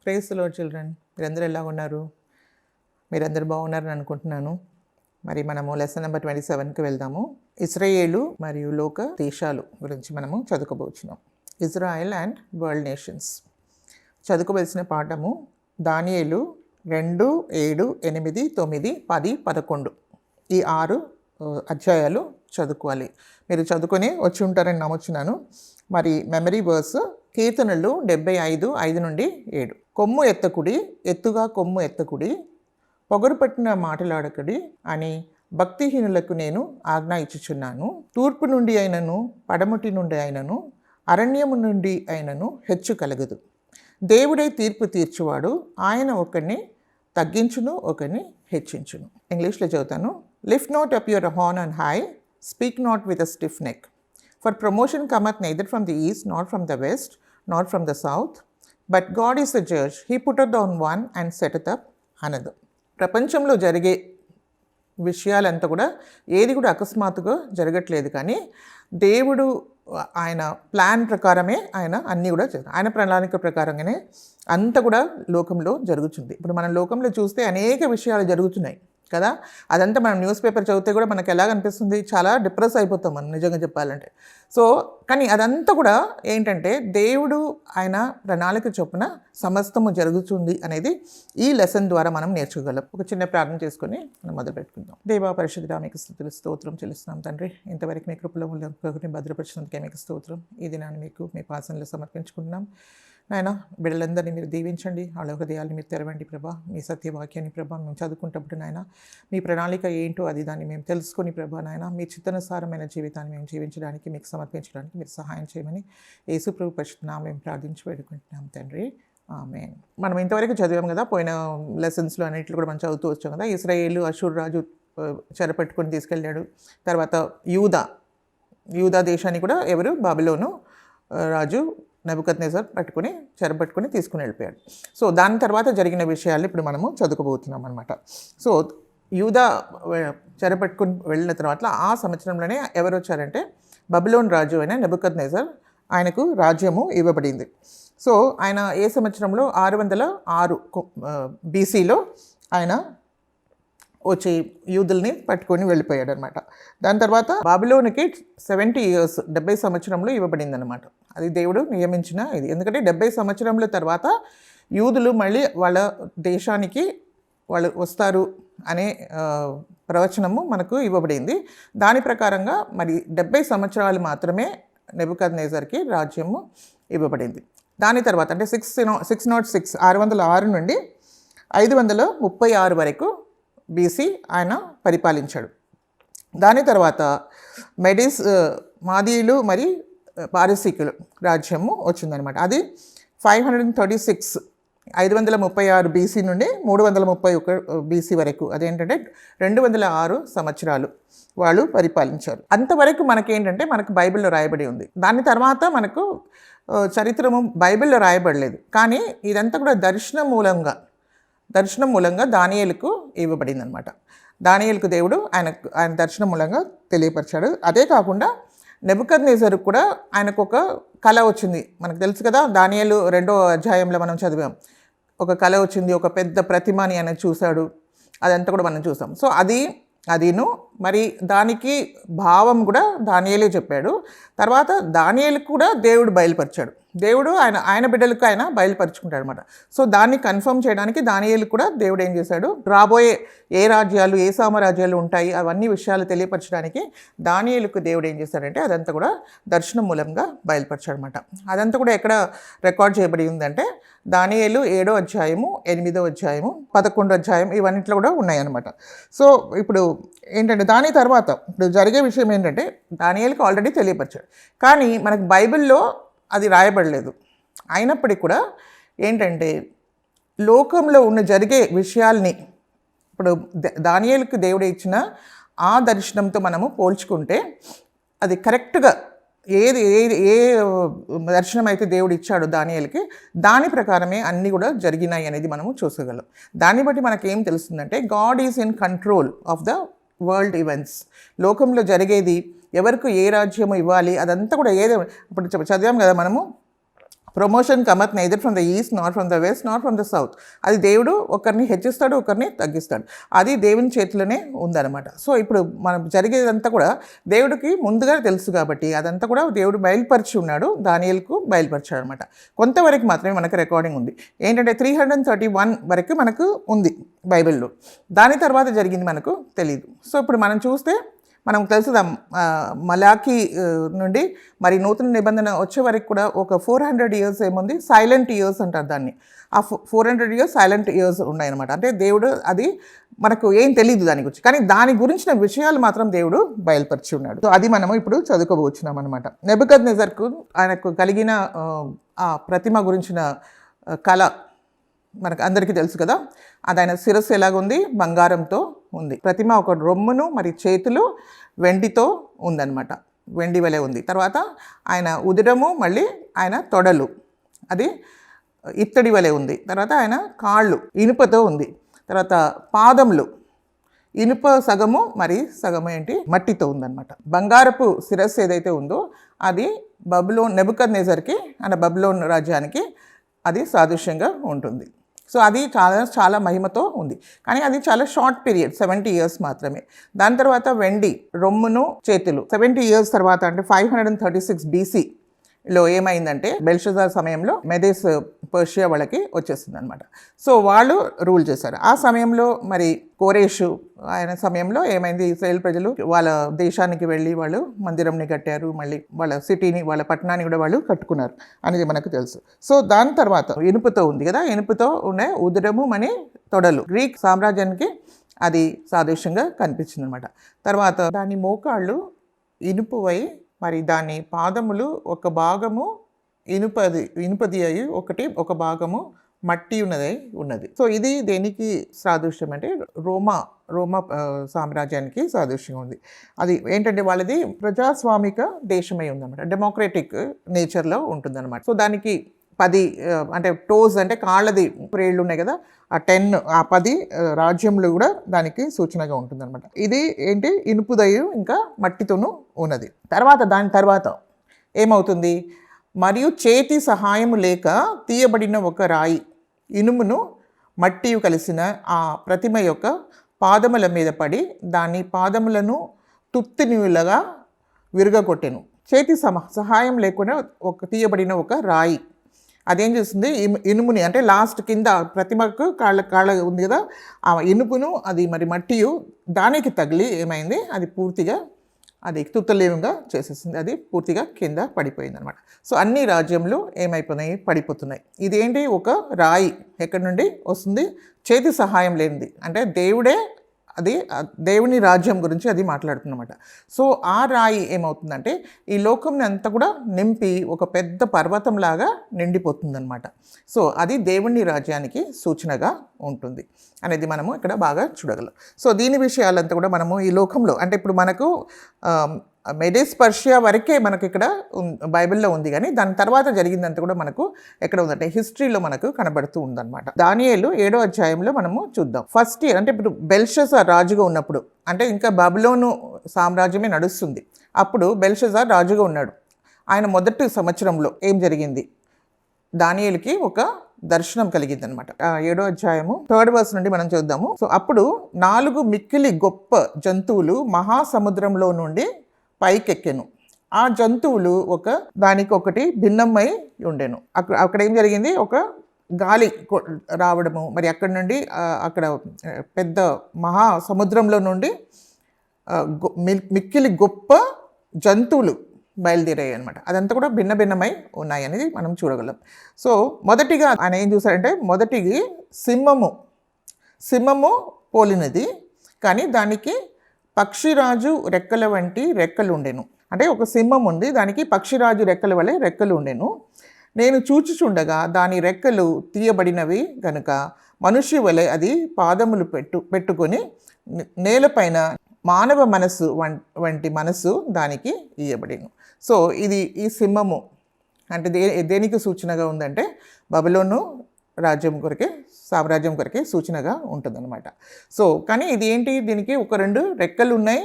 Praise the lord children. మీరందరూ ఎలా ఉన్నారు? మీరందరూ బాగున్నారని అనుకుంటున్నాను. మరి మనము లెసన్ నెంబర్ 27కి వెళ్దాము. ఇజ్రాయేలు మరియు లోక దేశాలు గురించి మనము చదువుకోబోతున్నాం. Israel and world nations. చదువుకోవలసిన పాఠము దానియేలు 2, 7, 8, 9, 10, 11 ఈ 6 అధ్యాయాలు చదువుకోవాలి. మీరు చదువుకొని వచ్చి ఉంటారని నమ్ముచున్నాను. మరి మెమరీ వర్స్ కీర్తనలు 75, 5 నుండి 7. కొమ్ము ఎత్తకుడి, ఎత్తుగా కొమ్ము ఎత్తకుడి, పొగరు పట్టిన మాటలాడకుడి అని భక్తిహీనులకు నేను ఆజ్ఞ ఇచ్చుచున్నాను. తూర్పు నుండి అయినను, పడమటి నుండి అయినను, అరణ్యము నుండి అయినను హెచ్చు కలగదు. దేవుడే తీర్పు తీర్చువాడు, ఆయన ఒకరిని తగ్గించును, ఒకరిని హెచ్చించును. ఇంగ్లీష్లో చదువుతాను. Lift not up your horn on high, speak not with a stiff neck. For promotion cometh neither from the east, nor from the west, nor from the south, but God is the judge. He putteth down one and setteth up another. ప్రపంచంలో జరిగే విషయాలంతా కూడా ఏది కూడా అకస్మాత్తుగా జరగట్లేదు, కానీ దేవుడు ఆయన ప్లాన్ ప్రకారమే ఆయన అన్నీ కూడా ఆయన ప్రణాళిక ప్రకారంగానే అంతా కూడా లోకంలో జరుగుతుంది. ఇప్పుడు మనం లోకంలో చూస్తే అనేక విషయాలు జరుగుతున్నాయి కదా. అదంతా మనం న్యూస్ పేపర్ చదివితే కూడా మనకు ఎలా అనిపిస్తుంది, చాలా డిప్రెస్ అయిపోతాం మనం నిజంగా చెప్పాలంటే. సో కానీ అదంతా కూడా ఏంటంటే దేవుడు ఆయన ప్రణాళిక చొప్పున సమస్తము జరుగుతుంది అనేది ఈ లెసన్ ద్వారా మనం నేర్చుకోగలం. ఒక చిన్న ప్రార్థన చేసుకొని మనం మొదలు పెట్టుకుందాం. దేవా పరిశుద్ధుడా, మీకు స్తుతులు స్తోత్రం చెల్లిస్తున్నాం తండ్రి. ఇంతవరకు మీ కృపలో భద్రపరిచినందుకే మీకు స్తోత్రం. ఈ దినాన్ని మీకు మీ పాసనలో సమర్పించుకుంటున్నాం. నాయన, బిడ్డలందరినీ మీరు దీవించండి, వాళ్ళ హృదయాన్ని మీరు తెరవండి ప్రభా. మీ సత్యవాక్యాన్ని ప్రభా మేము చదువుకుంటప్పుడు నాయన మీ ప్రణాళిక ఏంటో అది దాన్ని మేము తెలుసుకొని ప్రభా నాయన మీ చిత్తనుసారమైన జీవితాన్ని మేము జీవించడానికి మీకు సమర్పించడానికి మీరు సహాయం చేయమని యేసు ప్రభు పరిశుద్ధ నామములో మేము ప్రార్థించి వేడుకుంటున్నాం తండ్రి, ఆమేన్. మనం ఇంతవరకు చదివాం కదా, పోయిన లెసన్స్లో అన్నింటిలో కూడా మనం చదువుతూ వచ్చాం కదా. ఇశ్రాయేలు అషూరు రాజు చెరపట్టుకొని తీసుకెళ్ళాడు. తర్వాత యూదా దేశాన్ని కూడా ఎవరు, బాబిలోను రాజు నెబుకద్నెజర్ చెరపట్టుకొని తీసుకుని వెళ్ళిపోయాడు. సో దాని తర్వాత జరిగిన విషయాలు ఇప్పుడు మనము చదువుకోబోతున్నాం అనమాట. సో యూదా చెరపట్టుకుని వెళ్ళిన తర్వాత ఆ సంవత్సరంలోనే ఎవరు వచ్చారంటే బబులోన్ రాజు అయిన నెబుకద్నెజర్, ఆయనకు రాజ్యము ఇవ్వబడింది. సో ఆయన ఏ సంవత్సరంలో 606 BCలో ఆయన వచ్చి యూదుల్ని పట్టుకొని వెళ్ళిపోయాడు అనమాట. దాని తర్వాత బాబిలోనికి 70 years 70 సంవత్సరంలో ఇవ్వబడింది అనమాట. అది దేవుడు నియమించిన ఇది. ఎందుకంటే 70 సంవత్సరముల తర్వాత యూదులు మళ్ళీ వాళ్ళ దేశానికి వాళ్ళు వస్తారు అనే ప్రవచనము మనకు ఇవ్వబడింది. దాని ప్రకారంగా మరి 70 సంవత్సరాలు మాత్రమే నెబుకద్నెజర్కి రాజ్యము ఇవ్వబడింది. దాని తర్వాత అంటే 606 నుండి 536 వరకు BC ఆయన పరిపాలించాడు. దాని తర్వాత మాదీయులు మరి పారసీకులు రాజ్యము వచ్చిందనమాట. అది 536 BC నుండి 331 BC వరకు, అదేంటంటే 206 సంవత్సరాలు వాళ్ళు పరిపాలించారు. అంతవరకు మనకేంటంటే మనకు బైబిల్లో రాయబడి ఉంది. దాని తర్వాత మనకు చరిత్రము బైబిల్లో రాయబడలేదు, కానీ ఇదంతా కూడా దర్శనం మూలంగా దానియేలుకు ఇవ్వబడింది అనమాట. దానియేలుకు దేవుడు ఆయన దర్శనం మూలంగా తెలియపరిచాడు. అదే కాకుండా నెబుకద్నెజర్ కూడా ఆయనకు ఒక కళ వచ్చింది. మనకు తెలుసు కదా, దానియేలు 2వ అధ్యాయంలో మనం చదివాం. ఒక కళ వచ్చింది, ఒక పెద్ద ప్రతిమని ఆయన చూశాడు. అదంతా కూడా మనం చూసాం. సో అదిను మరి దానికి భావం కూడా దానియేలే చెప్పాడు. తర్వాత దానియేలుకు కూడా దేవుడు బయలుపరిచాడు. దేవుడు ఆయన బిడ్డలకు ఆయన బయలుపరుచుకుంటాడు అనమాట. సో దాన్ని కన్ఫర్మ్ చేయడానికి దానియేలు కూడా దేవుడు ఏం చేశాడు, రాబోయే ఏ రాజ్యాలు ఏ సామ్రాజ్యాలు ఉంటాయి అవన్నీ విషయాలు తెలియపరచడానికి దానియేలుకు దేవుడు ఏం చేశాడంటే అదంతా కూడా దర్శనం మూలంగా బయలుపరిచాడు అనమాట. అదంతా కూడా ఎక్కడ రికార్డ్ చేయబడి ఉందంటే దానియేలు 7వ అధ్యాయము, 8వ అధ్యాయము, 11వ అధ్యాయం ఇవన్నిట్లో కూడా ఉన్నాయన్నమాట. సో ఇప్పుడు ఏంటంటే దాని తర్వాత ఇప్పుడు జరిగే విషయం ఏంటంటే దానియేలుకు ఆల్రెడీ తెలియపరిచాడు, కానీ మనకు బైబిల్లో అది రాయబడలేదు. అయినప్పటికీ కూడా ఏంటంటే లోకంలో జరిగే విషయాల్ని ఇప్పుడు దానియేలుకు దేవుడు ఇచ్చిన ఆ దర్శనంతో మనము పోల్చుకుంటే అది కరెక్ట్గా ఏ దర్శనం అయితే దేవుడు ఇచ్చాడో దానియేలుకి, దాని ప్రకారమే అన్నీ కూడా జరిగినాయి అనేది మనము చూసుకోగలం. దాన్ని బట్టి మనకేం తెలుస్తుందంటే God is in control of the world events. లోకంలో జరిగేది ఎవరికి ఏ రాజ్యము ఇవ్వాలి అదంతా కూడా ఇప్పుడు చదివాం కదా మనము promotion cometh neither from the east not from the west not from the south. అది దేవుడు ఒకరిని హెచ్చిస్తాడు, ఒకరిని తగ్గిస్తాడు. అది దేవుని చేతిలోనే ఉందన్నమాట. సో ఇప్పుడు మనం జరిగేదంతా కూడా దేవుడికి ముందుగా తెలుసు కాబట్టి అదంతా కూడా దేవుడు బయలుపరిచి ఉన్నాడు, దానియేలుకు బయలుపరిచాడు అనమాట. కొంతవరకు మాత్రమే మనకు రికార్డింగ్ ఉంది. ఏంటంటే 331 వరకు మనకు ఉంది బైబిల్లో. దాని తర్వాత జరిగింది మనకు తెలియదు. సో ఇప్పుడు మనం చూస్తే మనం తెలుసుదా మలాకి నుండి మరి నూతన నిబంధన వచ్చే వరకు కూడా ఒక 400 ఇయర్స్ ఏముంది, సైలెంట్ ఇయర్స్ అంటారు దాన్ని. ఆ 400 ఇయర్స్ సైలెంట్ ఇయర్స్ ఉన్నాయన్నమాట. అంటే దేవుడు అది మనకు ఏం తెలియదు దాని గురించి, కానీ దాని గురించిన విషయాలు మాత్రం దేవుడు బయలుపరిచి ఉన్నాడు. సో అది మనము ఇప్పుడు చదువుకోవచ్చున్నాం అనమాట. నెబుకద్నెజర్కు ఆయనకు కలిగిన ఆ ప్రతిమ గురించిన కళ మనకు అందరికీ తెలుసు కదా. అది ఆయన శిరస్సు ఎలాగుంది, బంగారంతో ఉంది. ప్రతిమ ఒక రొమ్మును మరి చేతులు వెండితో ఉందన్నమాట, వెండి వలె ఉంది. తర్వాత ఆయన ఉదరము మళ్ళీ ఆయన తొడలు అది ఇత్తడి వలె ఉంది. తర్వాత ఆయన కాళ్ళు ఇనుపతో ఉంది. తర్వాత పాదములు ఇనుప సగము మరి సగము ఏంటి మట్టితో ఉందన్నమాట. బంగారపు శిరస్సు ఏదైతే ఉందో అది నెబుకద్నెజర్కి ఆయన బబులోన్ రాజ్యానికి అది సాదృశ్యంగా ఉంటుంది. సో అది చాలా చాలా మహిమతో ఉంది, కానీ అది చాలా షార్ట్ పీరియడ్, 70 ఇయర్స్ మాత్రమే. దాని తర్వాత వెండి రొమ్మును చేతులు 70 ఇయర్స్ తర్వాత అంటే 536 BCలో ఏమైందంటే బెల్షజార్ సమయంలో మెదేస్ పర్షియా వాళ్ళకి వచ్చేస్తుంది అనమాట. సో వాళ్ళు రూల్ చేశారు. ఆ సమయంలో మరి కోరేషు ఆయన సమయంలో ఏమైంది, ఇశ్రాయేల్ ప్రజలు వాళ్ళ దేశానికి వెళ్ళి వాళ్ళు మందిరంని కట్టారు, మళ్ళీ వాళ్ళ సిటీని వాళ్ళ పట్టణాన్ని కూడా వాళ్ళు కట్టుకున్నారు అనేది మనకు తెలుసు. సో దాని తర్వాత ఇనుపుతో ఉంది కదా, ఇనుపుతో ఉండే ఉదరము మని తొడలు గ్రీక్ సామ్రాజ్యానికి అది సాదృశ్యంగా కనిపించింది అనమాట. తర్వాత దాని మోకాళ్ళు ఇనుపువై మరి దాని పాదములు ఒక భాగము ఇనుపది అయి ఒక భాగము మట్టి ఉన్నది. సో ఇది దేనికి సాదృశ్యం అంటే రోమా సామ్రాజ్యానికి సాదృశ్యం ఉంది. అది ఏంటంటే వాళ్ళది ప్రజాస్వామిక దేశమై ఉందన్నమాట, డెమోక్రటిక్ నేచర్లో ఉంటుందన్నమాట. సో దానికి 10 అంటే టోస్ అంటే కాళ్ళది ప్రేళ్ళు ఉన్నాయి కదా, ఆ 10 రాజ్యములు కూడా దానికి సూచనగా ఉంటుందన్నమాట. ఇది ఏంటి ఇనుపుదయు ఇంకా మట్టితోనూ ఉన్నది. దాని తర్వాత ఏమవుతుంది, మరియు చేతి సహాయము లేక తీయబడిన ఒక రాయి ఇనుమును మట్టియు కలిసిన ఆ ప్రతిమ యొక్క పాదముల మీద పడి దాని పాదములను తుత్తినిలుగా విరగొట్టెను. చేతి సహాయం లేకుండా తీయబడిన ఒక రాయి అదేం చేస్తుంది, ఇనుముని అంటే లాస్ట్ కింద ప్రతిమకు కాళ్ళ ఉంది కదా, ఆ ఇనుపును అది మరి మట్టియు దానికి తగిలి ఏమైంది, అది పూర్తిగా అది తుత్తలేముగా చేసేసింది, అది పూర్తిగా కింద పడిపోయింది అనమాట. సో అన్ని రాజ్యములు ఏమైపోయినాయి, పడిపోతున్నాయి. ఇదేంటి, ఒక రాయి ఎక్కడి నుండి వస్తుంది, చేతి సహాయం లేనిది, అంటే దేవుడే అది దేవుని రాజ్యం గురించి అది మాట్లాడుతున్నమాట. సో ఆ రాయి ఏమవుతుందంటే ఈ లోకంని అంతా కూడా నింపి ఒక పెద్ద పర్వతంలాగా నిండిపోతుందన్నమాట. సో అది దేవుని రాజ్యానికి సూచనగా ఉంటుంది అనేది మనము ఇక్కడ బాగా చూడగలం. సో దీని విషయాలంతా కూడా మనము ఈ లోకంలో అంటే ఇప్పుడు మనకు మెడేస్ పర్షియా వరకే మనకు ఇక్కడ బైబిల్లో ఉంది, కానీ దాని తర్వాత జరిగిందంతా కూడా మనకు ఎక్కడ ఉందంటే హిస్టరీలో మనకు కనబడుతూ ఉందన్నమాట. దానియేలు 7వ అధ్యాయంలో మనము చూద్దాం. ఫస్ట్ ఇయర్ అంటే ఇప్పుడు బెల్షజార్ రాజుగా ఉన్నప్పుడు, అంటే ఇంకా బబులోను సామ్రాజ్యమే నడుస్తుంది, అప్పుడు బెల్షజార్ రాజుగా ఉన్నాడు. ఆయన మొదటి సంవత్సరంలో ఏం జరిగింది, దానియేలుకి ఒక దర్శనం కలిగింది అనమాట. 7వ అధ్యాయము 3rd verse నుండి మనం చూద్దాము. సో అప్పుడు 4 మిక్కిలి గొప్ప జంతువులు మహాసముద్రంలో నుండి పైకెక్కెను. ఆ జంతువులు దానికొకటి భిన్నమై ఉండెను. అక్కడ ఏం జరిగింది, ఒక గాలి రావడము, మరి అక్కడ నుండి అక్కడ పెద్ద మహాసముద్రంలో నుండి మిక్కిలి గొప్ప జంతువులు బయలుదేరాయి అనమాట. అదంతా కూడా భిన్నమై ఉన్నాయి అనేది మనం చూడగలం. సో మొదటిగా ఆయన ఏం చూసారంటే, మొదటిది సింహము పోలినది, కానీ దానికి పక్షిరాజు రెక్కల వంటి రెక్కలు ఉండెను. అంటే ఒక సింహం ఉంది, దానికి పక్షిరాజు రెక్కల వలె రెక్కలు ఉండెను. నేను చూచుచుండగా దాని రెక్కలు తీయబడినవి గనుక మనుష్య వలె అది పాదములు పెట్టుకొని నేలపైన మానవ మనస్సు వంటి మనస్సు దానికి ఇయ్యబడిను. సో ఈ సింహము అంటే దేనికి సూచనగా ఉందంటే బబులోను సామ్రాజ్యం కొరకే సూచనగా ఉంటుందన్నమాట. సో కానీ ఇది ఏంటి, దీనికి ఒక 2 రెక్కలు ఉన్నాయి,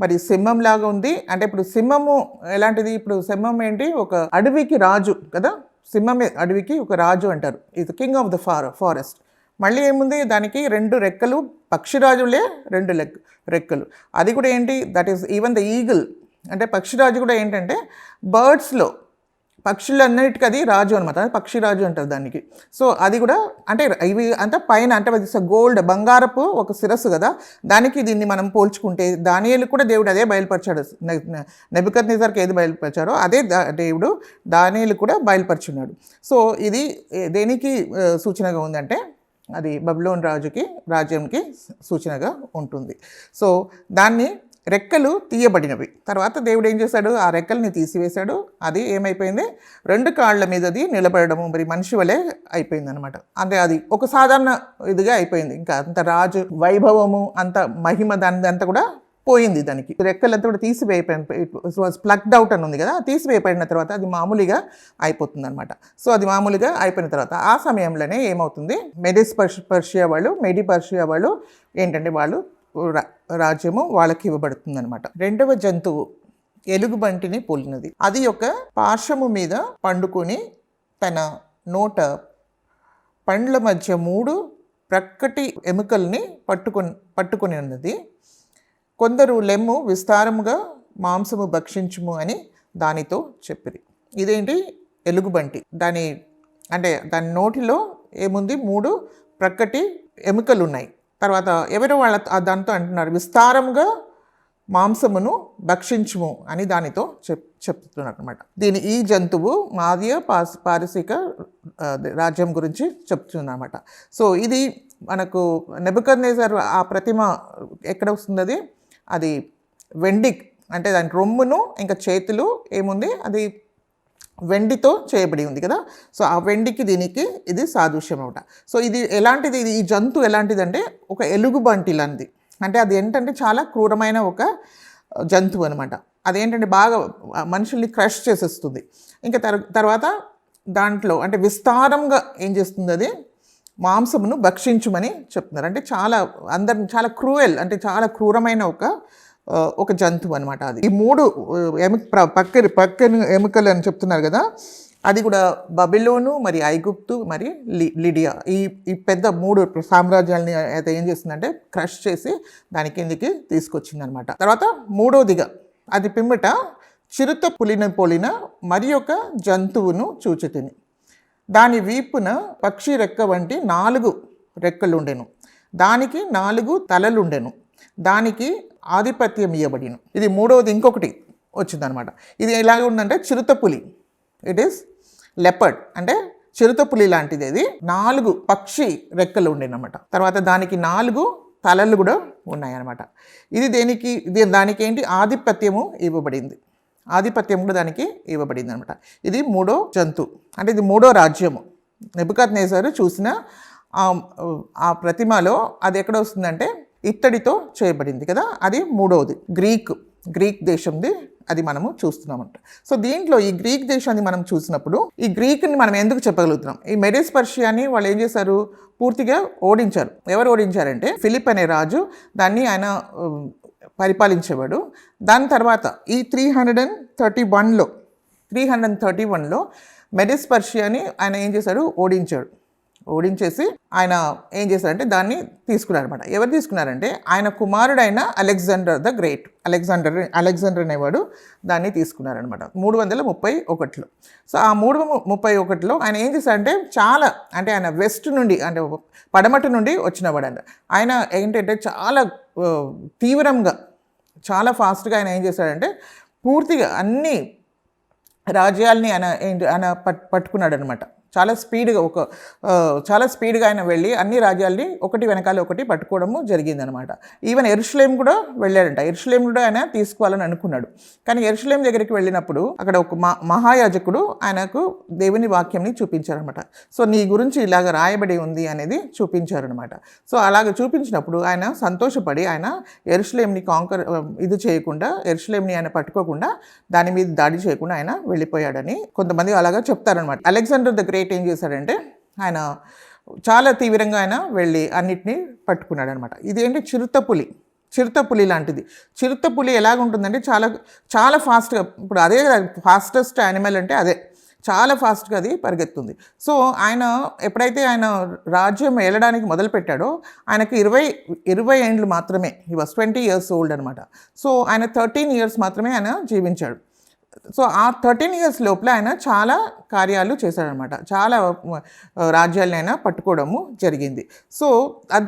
మరి సింహం లాగా ఉంది. అంటే ఇప్పుడు సింహము ఎలాంటిది, ఇప్పుడు సింహం ఏంటి, ఒక అడవికి రాజు కదా, సింహం అడవికి ఒక రాజు అంటారు, ఇది కింగ్ ఆఫ్ ద ఫారెస్ట్. మళ్ళీ ఏముంది, దానికి 2 రెక్కలు, పక్షిరాజులే 2 రెక్కలు. అది కూడా ఏంటి, that is even the eagle, అంటే పక్షిరాజు కూడా ఏంటంటే బర్డ్స్లో పక్షులన్నిటికీ అది రాజు అనమాట, పక్షిరాజు అంటారు దానికి. సో అది కూడా అంటే ఇవి అంతా పైన అంటే గోల్డ్, బంగారపు ఒక శిరస్సు కదా, దానికి దీన్ని మనం పోల్చుకుంటే దానియేలు కూడా దేవుడు అదే బయలుపరిచాడు. నెబుకద్నెజర్కి ఏది బయలుపరిచారో అదే దేవుడు దానియేలు కూడా బయలుపరుచున్నాడు. సో ఇది దేనికి సూచనగా ఉందంటే అది బబులోన్ రాజ్యంకి సూచనగా ఉంటుంది. సో దాన్ని రెక్కలు తీయబడినవి. తర్వాత దేవుడు ఏం చేశాడు, ఆ రెక్కల్ని తీసివేశాడు. అది ఏమైపోయింది, 2 కాళ్ళ మీదది నిలబడము, మరి మనిషి వలె అయిపోయింది అనమాట. అంటే అది ఒక సాధారణ ఇదిగా అయిపోయింది. ఇంకా అంత రాజు వైభవము, అంత మహిమ దాని అంతా కూడా పోయింది. దానికి రెక్కలంతా కూడా ప్లగ్డ్ అవుట్ అని ఉంది కదా, తీసివేయబడిన తర్వాత అది మామూలుగా అయిపోతుంది అనమాట. సో అది మామూలుగా అయిపోయిన తర్వాత ఆ సమయంలోనే ఏమవుతుంది, మెడి పర్షియా వాళ్ళు ఏంటంటే వాళ్ళు రాజ్యము వాళ్ళకి ఇవ్వబడుతుంది అనమాట. 2వ జంతువు ఎలుగుబంటిని పోలినది. అది ఒక పార్శ్వము మీద పండుకొని తన నోట పండ్ల మధ్య 3 ప్రక్కటి ఎముకల్ని పట్టుకొని ఉన్నది. కొందరు లెమ్ము విస్తారముగా మాంసము భక్షించుము అని దానితో చెప్పిరి. ఇదేంటి, ఎలుగుబంటి. దాని నోటిలో ఏముంది, 3 ప్రక్కటి ఎముకలు ఉన్నాయి. తర్వాత ఎవరో దాంతో అంటున్నారు, విస్తారముగా మాంసమును భక్షించుము అని దానితో చెప్తున్నారు అనమాట. ఈ జంతువు మాదీయ పారసీక రాజ్యం గురించి చెప్తున్నమాట. సో ఇది మనకు నెబుకద్నెజర్ ఆ ప్రతిమ ఎక్కడ వస్తుంది, అది వెండి, అంటే దాని రొమ్మును ఇంకా చేతులు ఏముంది, అది వెండితో చేయబడి ఉంది కదా. సో ఆ వెండికి దీనికి ఇది సాదృశ్యం అనమాట. సో ఇది ఎలాంటిది, ఈ జంతువు ఎలాంటిదంటే ఒక ఎలుగుబంటి లాంటిది. అంటే అది ఏంటంటే చాలా క్రూరమైన ఒక జంతువు అనమాట. అదేంటంటే బాగా మనుషుల్ని క్రష్ చేసేస్తుంది. ఇంకా తర్వాత దాంట్లో అంటే విస్తారంగా ఏం చేస్తుంది, అది మాంసమును భక్షించుమని చెప్తున్నారు. అంటే అందరిని చాలా క్రూయల్, అంటే చాలా క్రూరమైన ఒక జంతువు అనమాట. అది ఈ 3 పక్కన ఎముకలు అని చెప్తున్నారు కదా, అది కూడా బబిలోను, మరి ఐగుప్తు, మరి లిడియా, ఈ పెద్ద 3 సామ్రాజ్యాలని అయితే ఏం చేస్తుందంటే క్రష్ చేసి దాని కిందికి తీసుకొచ్చిందనమాట. తర్వాత 3వదిగా అది పిమ్మట చిరుత పులిని పోలిన మరి ఒక జంతువును చూచితిని. దాని వీపున పక్షి రెక్క వంటి 4 రెక్కలు ఉండెను, దానికి 4 తలలుండెను, దానికి ఆధిపత్యం ఇవ్వబడిను. ఇది 3వది ఇంకొకటి వచ్చిందనమాట. ఇది ఎలాగ ఉందంటే చిరుతపులి, ఇట్ ఈస్ లెపర్డ్, అంటే చిరుతపులి లాంటిది. అది 4 పక్షి రెక్కలు ఉండేనమాట. తర్వాత దానికి 4 తలలు కూడా ఉన్నాయన్నమాట. ఇది దానికి ఏంటి, ఆధిపత్యము ఇవ్వబడింది. ఆధిపత్యం కూడా దానికి ఇవ్వబడింది అనమాట. ఇది 3వ జంతువు, అంటే ఇది 3వ రాజ్యము. నెబుకద్నెజరు చూసిన ఆ ప్రతిమలో అది ఎక్కడ వస్తుందంటే ఇత్తడితో చేయబడింది కదా, అది 3వది. గ్రీక్ దేశంది అది మనము చూస్తున్నామంట. సో దీంట్లో ఈ గ్రీక్ దేశాన్ని మనం చూసినప్పుడు ఈ గ్రీక్ని మనం ఎందుకు చెప్పగలుగుతున్నాం, ఈ మెడిస్ పర్షియాని వాళ్ళు ఏం చేశారు, పూర్తిగా ఓడించారు. ఎవరు ఓడించారంటే ఫిలిప్ అనే రాజు, దాన్ని ఆయన పరిపాలించేవాడు. దాని తర్వాత ఈ 331లో మెడిస్ పర్షియాని ఆయన ఏం చేశాడు, ఓడించేసి ఆయన ఏం చేశారంటే దాన్ని తీసుకున్నారనమాట. ఎవరు తీసుకున్నారంటే ఆయన కుమారుడైన అలెగ్జాండర్ ద గ్రేట్, అలెగ్జాండర్ అనేవాడు దాన్ని తీసుకున్నారనమాట 331లో. సో ఆ 331లో ఆయన ఏం చేశారంటే ఆయన వెస్ట్ నుండి, అంటే పడమటి నుండి వచ్చినవాడు. ఆయన ఏంటంటే చాలా తీవ్రంగా, చాలా ఫాస్ట్గా ఆయన ఏం చేశాడంటే పూర్తిగా అన్ని రాజ్యాల్ని ఆయన పట్టుకున్నాడు అనమాట. చాలా స్పీడ్గా ఆయన వెళ్ళి అన్ని రాజ్యాల్ని ఒకటి వెనకాల ఒకటి పట్టుకోవడము జరిగిందనమాట. ఈవెన్ యెరూషలేం కూడా వెళ్ళాడంట. యెరూషలేం కూడా ఆయన తీసుకోవాలని అనుకున్నాడు. కానీ యెరూషలేం దగ్గరికి వెళ్ళినప్పుడు అక్కడ ఒక మహాయాజకుడు ఆయనకు దేవుని వాక్యంని చూపించారనమాట. సో నీ గురించి ఇలాగ రాయబడి ఉంది అనేది చూపించారనమాట. సో అలాగ చూపించినప్పుడు ఆయన సంతోషపడి ఆయన యెరూషలేంని ఇది చేయకుండా, యెరూషలేంని ఆయన పట్టుకోకుండా, దాని మీద దాడి చేయకుండా ఆయన వెళ్ళిపోయాడని కొంతమంది అలాగా చెప్తారనమాట. అలెగ్జాండర్ ద గ్రేట్ ఏం చేశాడంటే ఆయన చాలా తీవ్రంగా ఆయన వెళ్ళి అన్నిటినీ పట్టుకున్నాడు అనమాట. ఇదేంటి, చిరుతపులి లాంటిది. చిరుతపులి ఎలాగుంటుందంటే చాలా ఫాస్ట్గా, ఇప్పుడు అదే ఫాస్టెస్ట్ యానిమల్ అంటే అదే చాలా ఫాస్ట్గా అది పరిగెత్తుంది. సో ఆయన ఎప్పుడైతే ఆయన రాజ్యం ఏలడానికి మొదలుపెట్టాడో ఆయనకి 20 ఏండ్లు మాత్రమే. హీ వాస్ 20 years ఓల్డ్ అనమాట. సో ఆయన 13 years మాత్రమే ఆయన జీవించాడు. సో ఆ 13 years లోపల ఆయన చాలా కార్యాలు చేశాడనమాట. చాలా రాజ్యాలను ఆయన పట్టుకోవడము జరిగింది. సో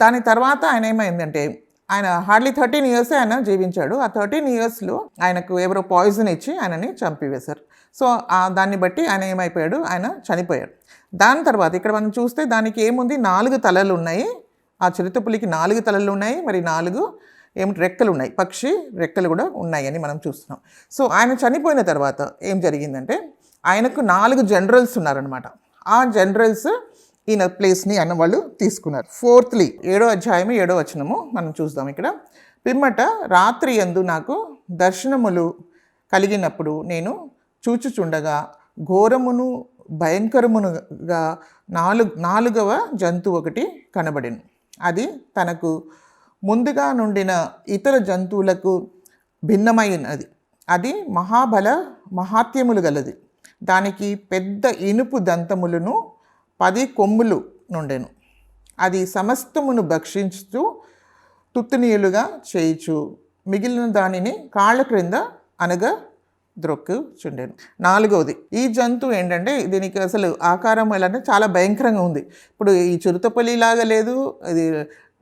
దాని తర్వాత ఆయన ఏమైందంటే ఆయన హార్డ్లీ 13 years ఆయన జీవించాడు. ఆ 13 yearsలో ఆయనకు ఎవరో పాయిజన్ ఇచ్చి ఆయనని చంపివేశారు. సో దాన్ని బట్టి ఆయన ఏమైపోయాడు, ఆయన చనిపోయాడు. దాని తర్వాత ఇక్కడ మనం చూస్తే దానికి ఏముంది, 4 తలలు ఉన్నాయి. ఆ చిరుతపులికి 4 తలలు ఉన్నాయి, మరి 4 రెక్కలు ఉన్నాయి, పక్షి రెక్కలు కూడా ఉన్నాయి అని మనం చూస్తున్నాం. సో ఆయన చనిపోయిన తర్వాత ఏం జరిగిందంటే ఆయనకు 4 జనరల్స్ ఉన్నారనమాట. ఆ జనరల్స్ ఈయన ప్లేస్ని ఆయన వాళ్ళు తీసుకున్నారు. 4th 7వ అధ్యాయం 7వ వచనము మనం చూద్దాం. ఇక్కడ పిమ్మట రాత్రి యందు నాకు దర్శనములు కలిగినప్పుడు నేను చూచుచుండగా ఘోరమును భయంకరమునుగా 4వ జంతువు ఒకటి కనబడెను. అది తనకు ముందుగా నుండిన ఇతర జంతువులకు భిన్నమైనది. అది మహాత్యములు గలది. దానికి పెద్ద ఇనుపు దంతములను 10 కొమ్ములు నుండెను. అది సమస్తమును భక్షించుతూ తుత్తునీయులుగా చేయిచు మిగిలిన దానిని కాళ్ళ క్రింద అనగా ద్రొక్కుచుండెను. 4వది ఈ జంతువు ఏంటంటే దీనికి అసలు ఆకారం ఎలా అంటే చాలా భయంకరంగా ఉంది. ఇప్పుడు ఈ చిరుతపులి లాగా లేదు, ఇది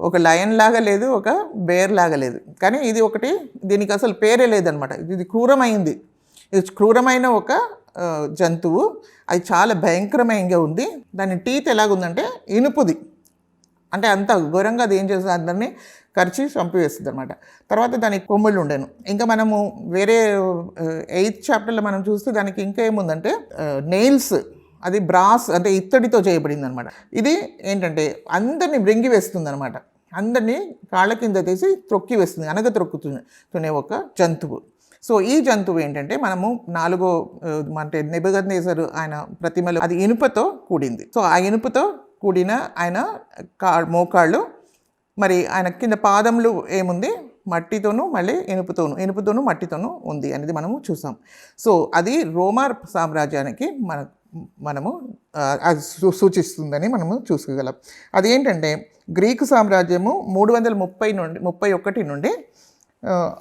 ఒక లయన్ లాగా లేదు, ఒక బేర్ లాగా లేదు, కానీ ఇది ఒకటి, దీనికి అసలు పేరే లేదనమాట. ఇది క్రూరమైంది. ఇది క్రూరమైన ఒక జంతువు. అది చాలా భయంకరమైనగా ఉంది. దాని టీత్ ఎలాగుందంటే ఇనుపుది. అంటే అంత ఘోరంగా అది ఏం చేస్తుంది, అందరినీ కరిచి చంపివేస్తుంది అనమాట. తర్వాత దానికి కొమ్ములు ఉండేను. ఇంకా మనము వేరే 8th chapterలో మనం చూస్తే దానికి ఇంకా ఏముందంటే నెయిల్స్, అది బ్రాస్ అంటే ఇత్తడితో చేయబడింది అనమాట. ఇది ఏంటంటే అందరినీ మృంగి వేస్తుంది అనమాట. అందరినీ కాళ్ళ కింద తీసి త్రొక్కి వేస్తుంది, తునే ఒక జంతువు. సో ఈ జంతువు ఏంటంటే మనము 4వ అంటే నెబుకద్నెజరు ఆయన ప్రతిమలో అది ఇనుపతో కూడింది. సో ఆ ఇనుపతో కూడిన ఆయన మోకాళ్ళు, మరి ఆయన కింద పాదములు ఏముంది, మట్టితోనూ మళ్ళీ ఇనుపుతోనూ మట్టితోనూ ఉంది అనేది మనము చూసాం. సో అది రోమా సామ్రాజ్యానికి మనము అది సూచిస్తుందని మనము చూసుకోగలం. అది ఏంటంటే గ్రీకు సామ్రాజ్యము 331 నుండి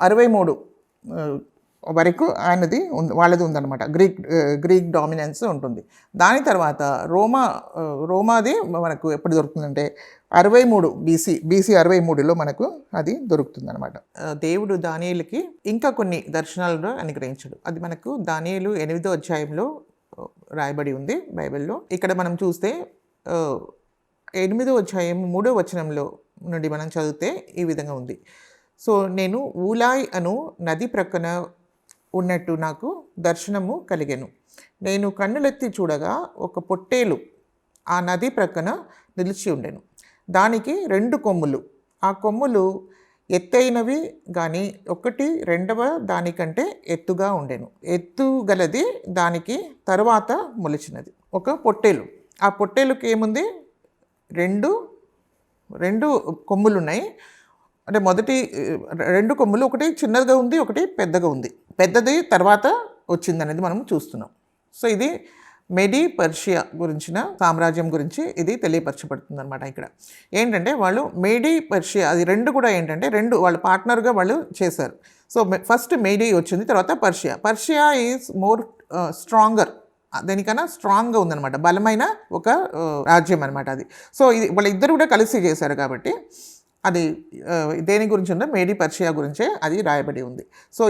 63 వరకు వాళ్ళది ఉందన్నమాట. గ్రీక్ డామినెన్స్ ఉంటుంది. దాని తర్వాత రోమాది మనకు ఎప్పుడు దొరుకుతుందంటే 63 BC 63లో మనకు అది దొరుకుతుందన్నమాట. దేవుడు దానియేలుకి ఇంకా కొన్ని దర్శనాలను అనుగ్రహించాడు. అది మనకు దానియేలు 8వ అధ్యాయంలో రాయబడి ఉంది బైబిల్లో. ఇక్కడ మనం చూస్తే 8వ అధ్యాయం 3వ వచనంలో నుండి మనం చదివితే ఈ విధంగా ఉంది. సో నేను ఊలాయ్ అను నది ప్రక్కన ఉన్నట్టు నాకు దర్శనము కలిగెను. నేను కన్నులెత్తి చూడగా ఒక పొట్టేలు ఆ నది ప్రక్కన నిలిచి ఉండెను. దానికి 2 కొమ్ములు. ఆ కొమ్ములు ఎత్తైనవి కానీ ఒకటి 2వ దానికంటే ఎత్తుగా ఉండెను. ఎత్తుగలది దానికి తరువాత మొలిచినది. ఒక పొట్టేలు. ఆ పొట్టేలుకి ఏముంది, 2 కొమ్ములు ఉన్నాయి. అంటే మొదటి 2 కొమ్ములు, ఒకటి చిన్నదిగా ఉంది, ఒకటి పెద్దగా ఉంది. పెద్దది తర్వాత వచ్చిందనేది మనం చూస్తున్నాం. సో ఇది మెడి పర్షియా గురించిన సామ్రాజ్యం గురించి ఇది తెలియపరచబడుతుంది అనమాట. ఇక్కడ ఏంటంటే వాళ్ళు మెడి పర్షియా అది 2 కూడా ఏంటంటే 2 వాళ్ళు పార్ట్నర్గా వాళ్ళు చేశారు. సో ఫస్ట్ మెడి వచ్చింది, తర్వాత పర్షియా ఈజ్ మోర్ స్ట్రాంగర్, దానికన్నా స్ట్రాంగ్గా ఉందన్నమాట, బలమైన ఒక రాజ్యం అనమాట అది. సో ఇది వాళ్ళిద్దరు కూడా కలిసి చేశారు కాబట్టి అది దేని గురించి ఉందో మేడి పర్షియా గురించే అది రాయబడి ఉంది. సో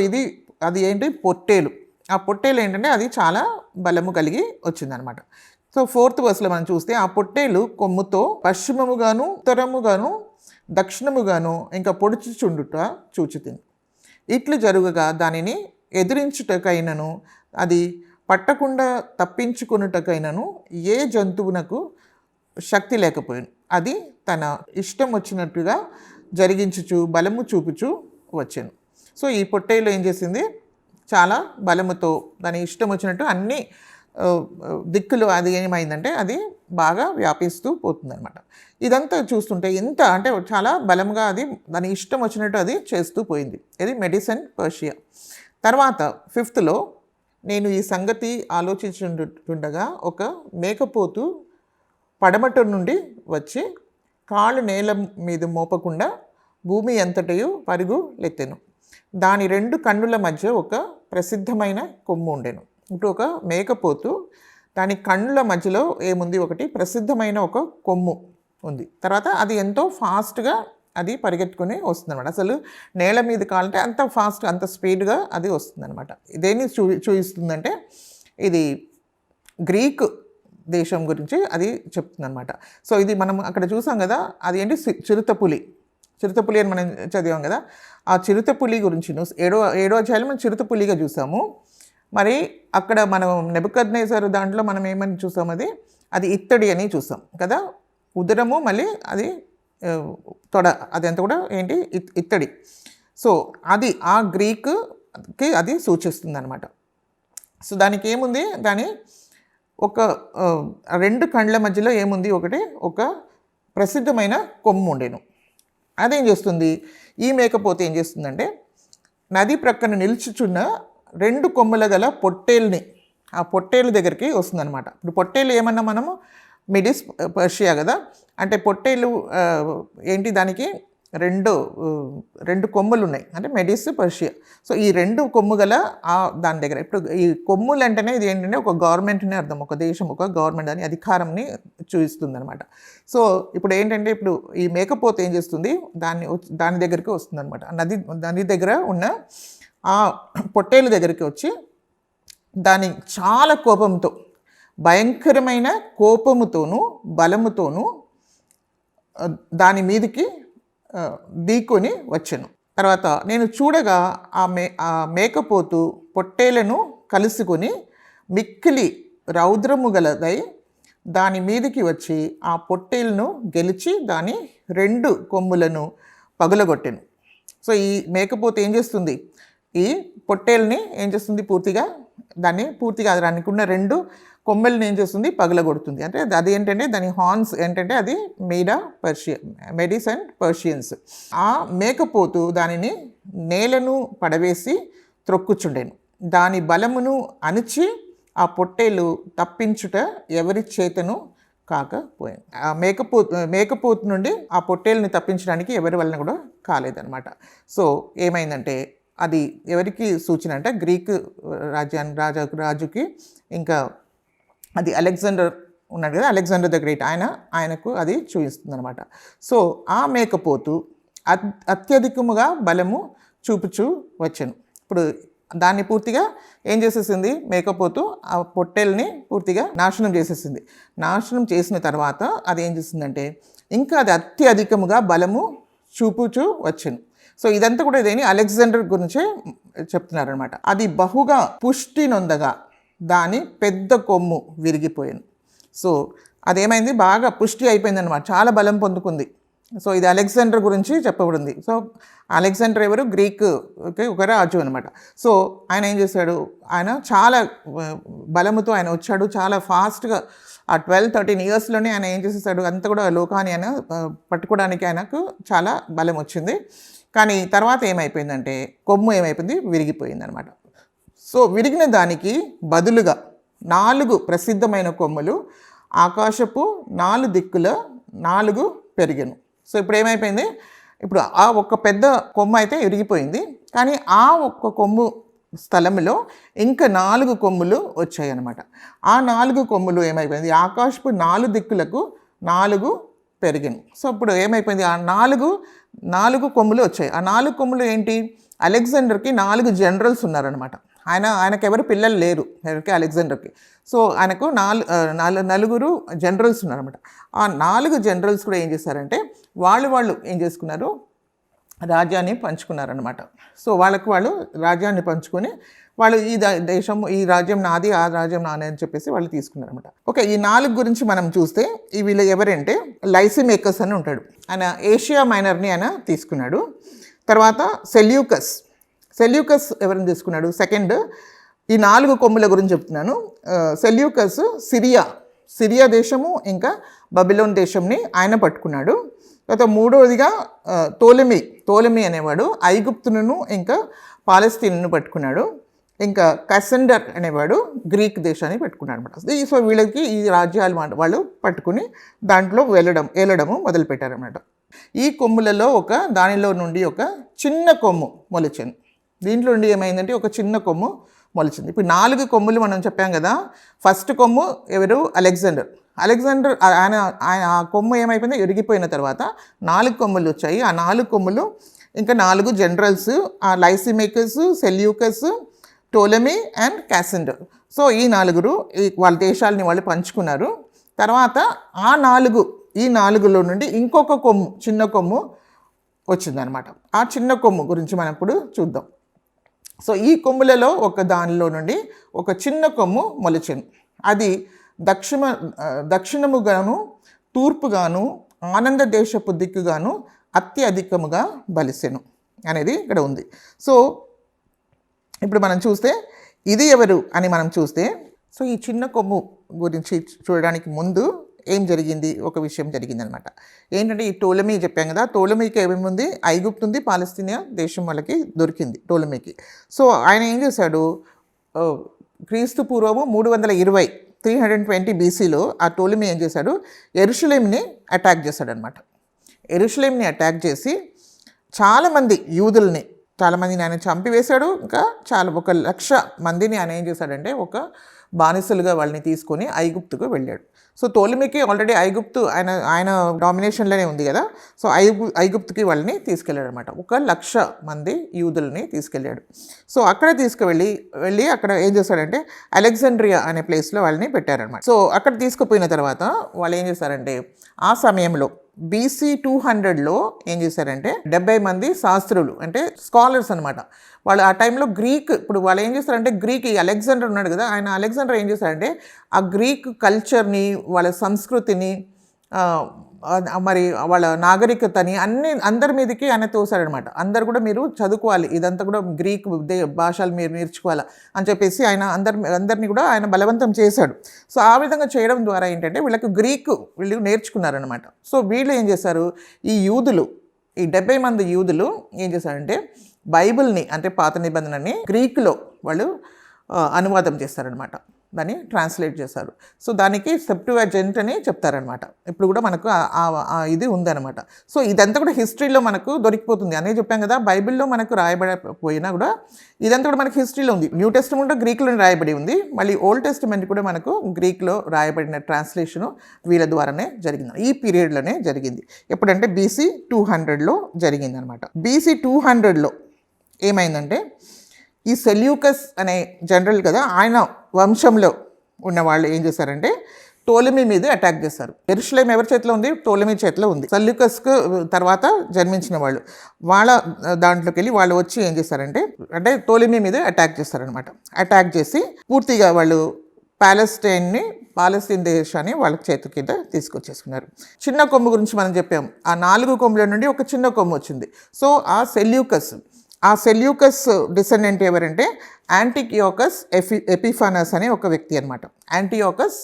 అది ఏంటి, పొట్టేలు. ఆ పొట్టేలు ఏంటంటే అది చాలా బలము కలిగి వచ్చిందనమాట. సో 4th verseలో మనం చూస్తే ఆ పొట్టేలు కొమ్ముతో పశ్చిమముగాను ఉత్తరముగాను దక్షిణముగాను ఇంకా పొడుచుచుండుట చూచితిని. ఇట్లు జరుగుగా దానిని ఎదిరించుటకైనను అది పట్టకుండా తప్పించుకొనుటకైనను ఏ జంతువునకు శక్తి లేకపోయాను. అది తన ఇష్టం వచ్చినట్టుగా జరిగించుచు బలము చూపుచు వచ్చాను. సో ఈ పొట్టేలు ఏం చేసింది, చాలా బలముతో దాని ఇష్టం వచ్చినట్టు అన్ని దిక్కులు అది ఏమైందంటే అది బాగా వ్యాపిస్తూ పోతుందన్నమాట. ఇదంతా చూస్తుంటే ఎంత అంటే చాలా బలంగా అది దాని ఇష్టం వచ్చినట్టు అది చేస్తూ పోయింది. ఇది మెడిసిన్ పర్షియా. తర్వాత 5thలో నేను ఈ సంగతి ఆలోచించుండగా ఒక మేకపోతు పడమట నుండి వచ్చి కాళ్ళు నేల మీద మోపకుండా భూమి అంతటయు పరుగు లెత్తెను. దాని 2 కన్నుల మధ్య ఒక ప్రసిద్ధమైన కొమ్ము ఉండెను. ఇప్పుడు ఒక మేకపోతు దాని కన్నుల మధ్యలో ఏముంది, ఒకటి ప్రసిద్ధమైన ఒక కొమ్ము ఉంది. తర్వాత అది ఎంతో ఫాస్ట్గా అది పరిగెత్తుకుని వస్తుందన్నమాట. అసలు నేల మీద కాలంటే అంత ఫాస్ట్, అంత స్పీడ్గా అది వస్తుందన్నమాట. ఇదేని చూపిస్తుందంటే ఇది గ్రీక్ దేశం గురించి అది చెప్తుందన్నమాట. సో ఇది మనం అక్కడ చూసాం కదా, అది ఏంటి, చిరుతపులి అని మనం చదివాం కదా. ఆ చిరుతపులి గురించి ఏడో అధ్యాయంలో మనం చిరుతపులిగా చూసాము. మరి అక్కడ మనం నెబుకద్నెజరు దాంట్లో మనం ఏమని చూసాం, అది ఇత్తడి అని చూసాం కదా. ఉదరము మళ్ళీ అది తొడ, అది అంతా కూడా ఏంటి, ఇత్తడి. సో అది ఆ గ్రీక్కి అది సూచిస్తుంది అనమాట. సో దానికి ఏముంది, దాని ఒక 2 కండ్ల మధ్యలో ఏముంది, ఒకటి ఒక ప్రసిద్ధమైన కొమ్ము ఉండేను. అదేం చేస్తుంది, ఈ మేకపోతే ఏం చేస్తుందంటే నది ప్రక్కన నిల్చుచున్న 2 కొమ్ముల గల పొట్టేల్ని, ఆ పొట్టేలు దగ్గరికి వస్తుందన్నమాట. ఇప్పుడు పొట్టేలు ఏమన్నా మనము మిడిస్ పర్షియా కదా, అంటే పొట్టేలు ఏంటి, దానికి 2 కొమ్ములు ఉన్నాయి, అంటే మెడిస్ పర్షియా. సో ఈ 2 కొమ్ము గల దాని దగ్గర, ఇప్పుడు ఈ కొమ్ములు అంటేనే ఇది ఏంటంటే ఒక గవర్నమెంట్ని అర్థం, ఒక దేశం, ఒక గవర్నమెంట్ అని అధికారంని చూపిస్తుంది అనమాట. సో ఇప్పుడు ఏంటంటే, ఇప్పుడు ఈ మేకపోతే ఏం చేస్తుంది, దాని దగ్గరికి వస్తుంది అనమాట. నది దగ్గర ఉన్న ఆ పొట్టేలు దగ్గరికి వచ్చి దాని చాలా కోపంతో, భయంకరమైన కోపముతోనూ బలముతోనూ దాని మీదికి ఢీకొని వచ్చాను. తర్వాత నేను చూడగా ఆ మేకపోతు పొట్టేలను కలుసుకొని మిక్కిలి రౌద్రము గలదై దాని మీదికి వచ్చి ఆ పొట్టేలను గెలిచి దాని 2 కొమ్ములను పగులగొట్టెను. సో ఈ మేకపోతు ఏం చేస్తుంది, ఈ పొట్టేల్ని ఏం చేస్తుంది, పూర్తిగా దానికి ఉన్న 2 కొమ్మెల్ని ఏం చేస్తుంది, పగలగొడుతుంది. అంటే అది ఏంటంటే దాని హార్న్స్ ఏంటంటే అది మెడిస్ అండ్ పర్షియన్స్. ఆ మేకపోతు దానిని నేలను పడవేసి త్రొక్కుచుండెను. దాని బలమును అణిచి ఆ పొట్టేలు తప్పించుట ఎవరి చేతను కాకపోయాను. ఆ మేకపోతు నుండి ఆ పొట్టేల్ని తప్పించడానికి ఎవరి వలన కూడా కాలేదన్నమాట. సో ఏమైందంటే అది ఎవరికి సూచన అంటే గ్రీక్ రాజుకి, ఇంకా అది అలెగ్జాండర్ ఉన్నాడు కదా, అలెగ్జాండర్ ద గ్రేట్, ఆయనకు అది చూపిస్తుంది అనమాట. సో ఆ మేకపోతు అత్యధికముగా బలము చూపుచూ వచ్చాను. ఇప్పుడు దాన్ని పూర్తిగా ఏం చేసేసింది, మేకపోతు ఆ పొట్టేల్ని పూర్తిగా నాశనం చేసేసింది. నాశనం చేసిన తర్వాత అది ఏం చేసిందంటే ఇంకా అది అత్యధికముగా బలము చూపుచూ వచ్చాను. సో ఇదంతా కూడా ఇదేని అలెగ్జాండర్ గురించే చెప్తున్నారనమాట. అది బహుగా పుష్టి నొందగా దాని పెద్ద కొమ్ము విరిగిపోయాను. సో అదేమైంది, బాగా పుష్టి అయిపోయింది అనమాట, చాలా బలం పొందుకుంది. సో ఇది అలెగ్జాండర్ గురించి చెప్పబడింది. సో అలెగ్జాండర్ ఎవరు, గ్రీక్ ఒక రాజు అనమాట. సో ఆయన ఏం చేశాడు, ఆయన చాలా బలముతో ఆయన వచ్చాడు, చాలా ఫాస్ట్గా ఆ 12-13 ఇయర్స్లోనే ఆయన ఏం చేసేసాడు, అంతా కూడా లోకాన్ని ఆయన పట్టుకోవడానికి ఆయనకు చాలా బలం వచ్చింది. కానీ తర్వాత ఏమైపోయిందంటే కొమ్ము ఏమైపోయింది, విరిగిపోయింది అనమాట. సో విరిగిన దానికి బదులుగా 4 ప్రసిద్ధమైన కొమ్ములు ఆకాశపు 4 దిక్కుల 4 పెరిగాను. సో ఇప్పుడు ఏమైపోయింది, ఇప్పుడు ఆ ఒక్క పెద్ద కొమ్ము అయితే విరిగిపోయింది, కానీ ఆ ఒక్క కొమ్ము స్థలంలో ఇంకా 4 కొమ్ములు వచ్చాయి అన్నమాట. ఆ 4 కొమ్ములు ఏమైపోయింది, ఆకాశపు 4 దిక్కులకు 4 పెరిగాను. సో ఇప్పుడు ఏమైపోయింది, ఆ 4 కొమ్ములు వచ్చాయి. ఆ 4 కొమ్ములు ఏంటి, అలెగ్జాండర్కి 4 జనరల్స్ ఉన్నారనమాట. ఆయనకు ఎవరు పిల్లలు లేరు, ఎవరికి, అలెగ్జాండర్కి. సో ఆయనకు 4 జనరల్స్ ఉన్నారనమాట. ఆ 4 జనరల్స్ కూడా ఏం చేశారంటే వాళ్ళు ఏం చేసుకున్నారు, రాజ్యాన్ని పంచుకున్నారనమాట. సో వాళ్ళు రాజ్యాన్ని పంచుకొని వాళ్ళు ఈ రాజ్యం నాది, ఆ రాజ్యం నాది అని చెప్పేసి వాళ్ళు తీసుకున్నారనమాట. ఓకే, ఈ 4 గురించి మనం చూస్తే వీళ్ళు ఎవరంటే లైసిమేకస్ అని ఉంటాడు, ఆయన ఏషియా మైనర్ని ఆయన తీసుకున్నాడు. తర్వాత సెల్యూకస్ ఎవరిని తీసుకున్నాడు, సెకండ్. ఈ 4 కొమ్ముల గురించి చెప్తున్నాను. సెల్యూకస్ సిరియా దేశము ఇంకా బబిలోన్ దేశంని ఆయన పట్టుకున్నాడు. తర్వాత మూడవదిగా టోలెమీ అనేవాడు ఐగుప్తును ఇంకా పాలస్తీన్ను పట్టుకున్నాడు. ఇంకా కసెండర్ అనేవాడు గ్రీక్ దేశాన్ని పెట్టుకున్నాడు అనమాట. సో వీళ్ళకి ఈ రాజ్యాలు వాళ్ళు పట్టుకుని దాంట్లో వెళ్ళడము మొదలుపెట్టారనమాట. ఈ కొమ్ములలో దానిలో నుండి ఒక చిన్న కొమ్ము మొలిచింది. దీంట్లో నుండి ఏమైందంటే ఒక చిన్న కొమ్ము మొలిచింది. ఇప్పుడు 4 కొమ్ములు మనం చెప్పాం కదా. ఫస్ట్ కొమ్ము ఎవరు? అలెగ్జాండర్ ఆయన ఆ కొమ్ము ఏమైపోయిందో ఎరిగిపోయిన తర్వాత 4 కొమ్ములు వచ్చాయి. ఆ 4 కొమ్ములు ఇంకా 4 జనరల్స్, ఆ లైసిమేకస్, సెల్యూకస్, టోలమీ అండ్ క్యాసెండర్. సో ఈ 4 వాళ్ళ దేశాలని వాళ్ళు పంచుకున్నారు. తర్వాత ఈ 4లో నుండి ఇంకొక కొమ్ము, చిన్న కొమ్ము వచ్చిందనమాట. ఆ చిన్న కొమ్ము గురించి మనం ఇప్పుడు చూద్దాం. సో ఈ కొమ్ములలో దానిలో నుండి ఒక చిన్న కొమ్ము మొలిచింది. అది దక్షిణముగాను తూర్పుగాను ఆనంద దేశపు దిక్కుగాను అత్యధికముగా బలిసెను అనేది ఇక్కడ ఉంది. సో ఇప్పుడు మనం చూస్తే ఇది ఎవరు అని మనం చూస్తే, సో ఈ చిన్న కొమ్ము గురించి చూడడానికి ముందు ఏం జరిగింది? ఒక విషయం జరిగిందనమాట. ఏంటంటే ఈ టోలమీ చెప్పాం కదా. టోలమీకి ఏమేముంది? ఐగుప్తు ఉంది, పాలస్తీనియా దేశం వాళ్ళకి దొరికింది టోలమీకి. సో ఆయన ఏం చేశాడు? క్రీస్తు పూర్వము 320 BCలో ఆ టోలమీ ఏం చేశాడు? యెరూషలేంని అటాక్ చేశాడనమాట. యెరూషలేంని అటాక్ చేసి చాలామంది చాలామందిని ఆయన చంపివేశాడు. ఇంకా 1,00,000 మందిని ఆయన ఏం చేశాడంటే బానిసలుగా వాళ్ళని తీసుకొని ఐగుప్తుకు వెళ్ళాడు. సో టోలమీకి ఆల్రెడీ ఐగుప్తు ఆయన డామినేషన్లోనే ఉంది కదా. సో ఐగుప్తుకి వాళ్ళని తీసుకెళ్ళాడు అనమాట. 1,00,000 మంది యూదుల్ని తీసుకెళ్ళాడు. సో అక్కడ వెళ్ళి అక్కడ ఏం చేశాడంటే అలెగ్జాండ్రియా అనే ప్లేస్లో వాళ్ళని పెట్టారనమాట. సో అక్కడ తీసుకుపోయిన తర్వాత వాళ్ళు ఏం చేశారంటే ఆ సమయంలో BC 200లో ఏం చేశారంటే 70 మంది శాస్త్రులు, అంటే స్కాలర్స్ అనమాట. వాళ్ళు ఆ టైంలో ఇప్పుడు వాళ్ళు ఏం చేస్తారంటే ఈ అలెగ్జాండర్ ఉన్నాడు కదా, అలెగ్జాండర్ ఏం చేశారంటే ఆ గ్రీక్ కల్చర్ని, వాళ్ళ సంస్కృతిని, మరి వాళ్ళ నాగరికతని అందరి మీదకి ఆయన తోసాడనమాట. అందరు కూడా మీరు చదువుకోవాలి, ఇదంతా కూడా గ్రీక్ భాషలు మీరు నేర్చుకోవాలా అని చెప్పేసి ఆయన అందరినీ కూడా ఆయన బలవంతం చేశాడు. సో ఆ విధంగా చేయడం ద్వారా ఏంటంటే వీళ్ళు నేర్చుకున్నారనమాట. సో వీళ్ళు ఏం చేశారు? ఈ 70 మంది యూదులు ఏం చేశారంటే బైబిల్ని, అంటే పాత నిబంధనని గ్రీకులో వాళ్ళు అనువాదం చేస్తారనమాట. దాన్ని ట్రాన్స్లేట్ చేశారు. సో దానికి సెప్టువజెంట్ అని చెప్తారనమాట. ఇప్పుడు కూడా మనకు ఇది ఉందన్నమాట. సో ఇదంతా కూడా హిస్టరీలో మనకు దొరికిపోతుంది. అనే చెప్పాం కదా, బైబిల్లో మనకు రాయబడిపోయినా కూడా ఇదంతా కూడా మనకు హిస్టరీలో ఉంది. న్యూ టెస్టమెంట్ గ్రీక్లో రాయబడి ఉంది. మళ్ళీ ఓల్డ్ టెస్టమెంట్ కూడా మనకు గ్రీక్లో రాయబడిన ట్రాన్స్లేషను వీళ్ళ ద్వారానే జరిగింది. ఈ పీరియడ్లోనే జరిగింది. ఎప్పుడంటే BC 200లో జరిగింది అనమాట. BC 200లో ఏమైందంటే ఈ సెల్యూకస్ అనే జనరల్ కదా, ఆయన వంశంలో ఉన్న వాళ్ళు ఏం చేశారంటే టోలమీ మీద అటాక్ చేశారు. యెరూషలేం ఎవరి చేతిలో ఉంది? టోలమీ చేతిలో ఉంది. సెల్యూకస్కు తర్వాత జన్మించిన వాళ్ళ దాంట్లోకి వెళ్ళి వాళ్ళు వచ్చి ఏం చేశారంటే టోలమీ మీద అటాక్ చేశారనమాట. అటాక్ చేసి పూర్తిగా వాళ్ళు పాలస్తీన్ దేశాన్ని వాళ్ళ చేతి కింద తీసుకొచ్చేసుకున్నారు. చిన్న కొమ్ము గురించి మనం చెప్పాం. ఆ 4 కొమ్ముల నుండి ఒక చిన్న కొమ్ము వచ్చింది. సో ఆ సెల్యూకస్ డిసెండెంట్ ఎవరంటే యాంటియోకస్ ఎపిఫానస్ అనే ఒక వ్యక్తి అనమాట. యాంటియోకస్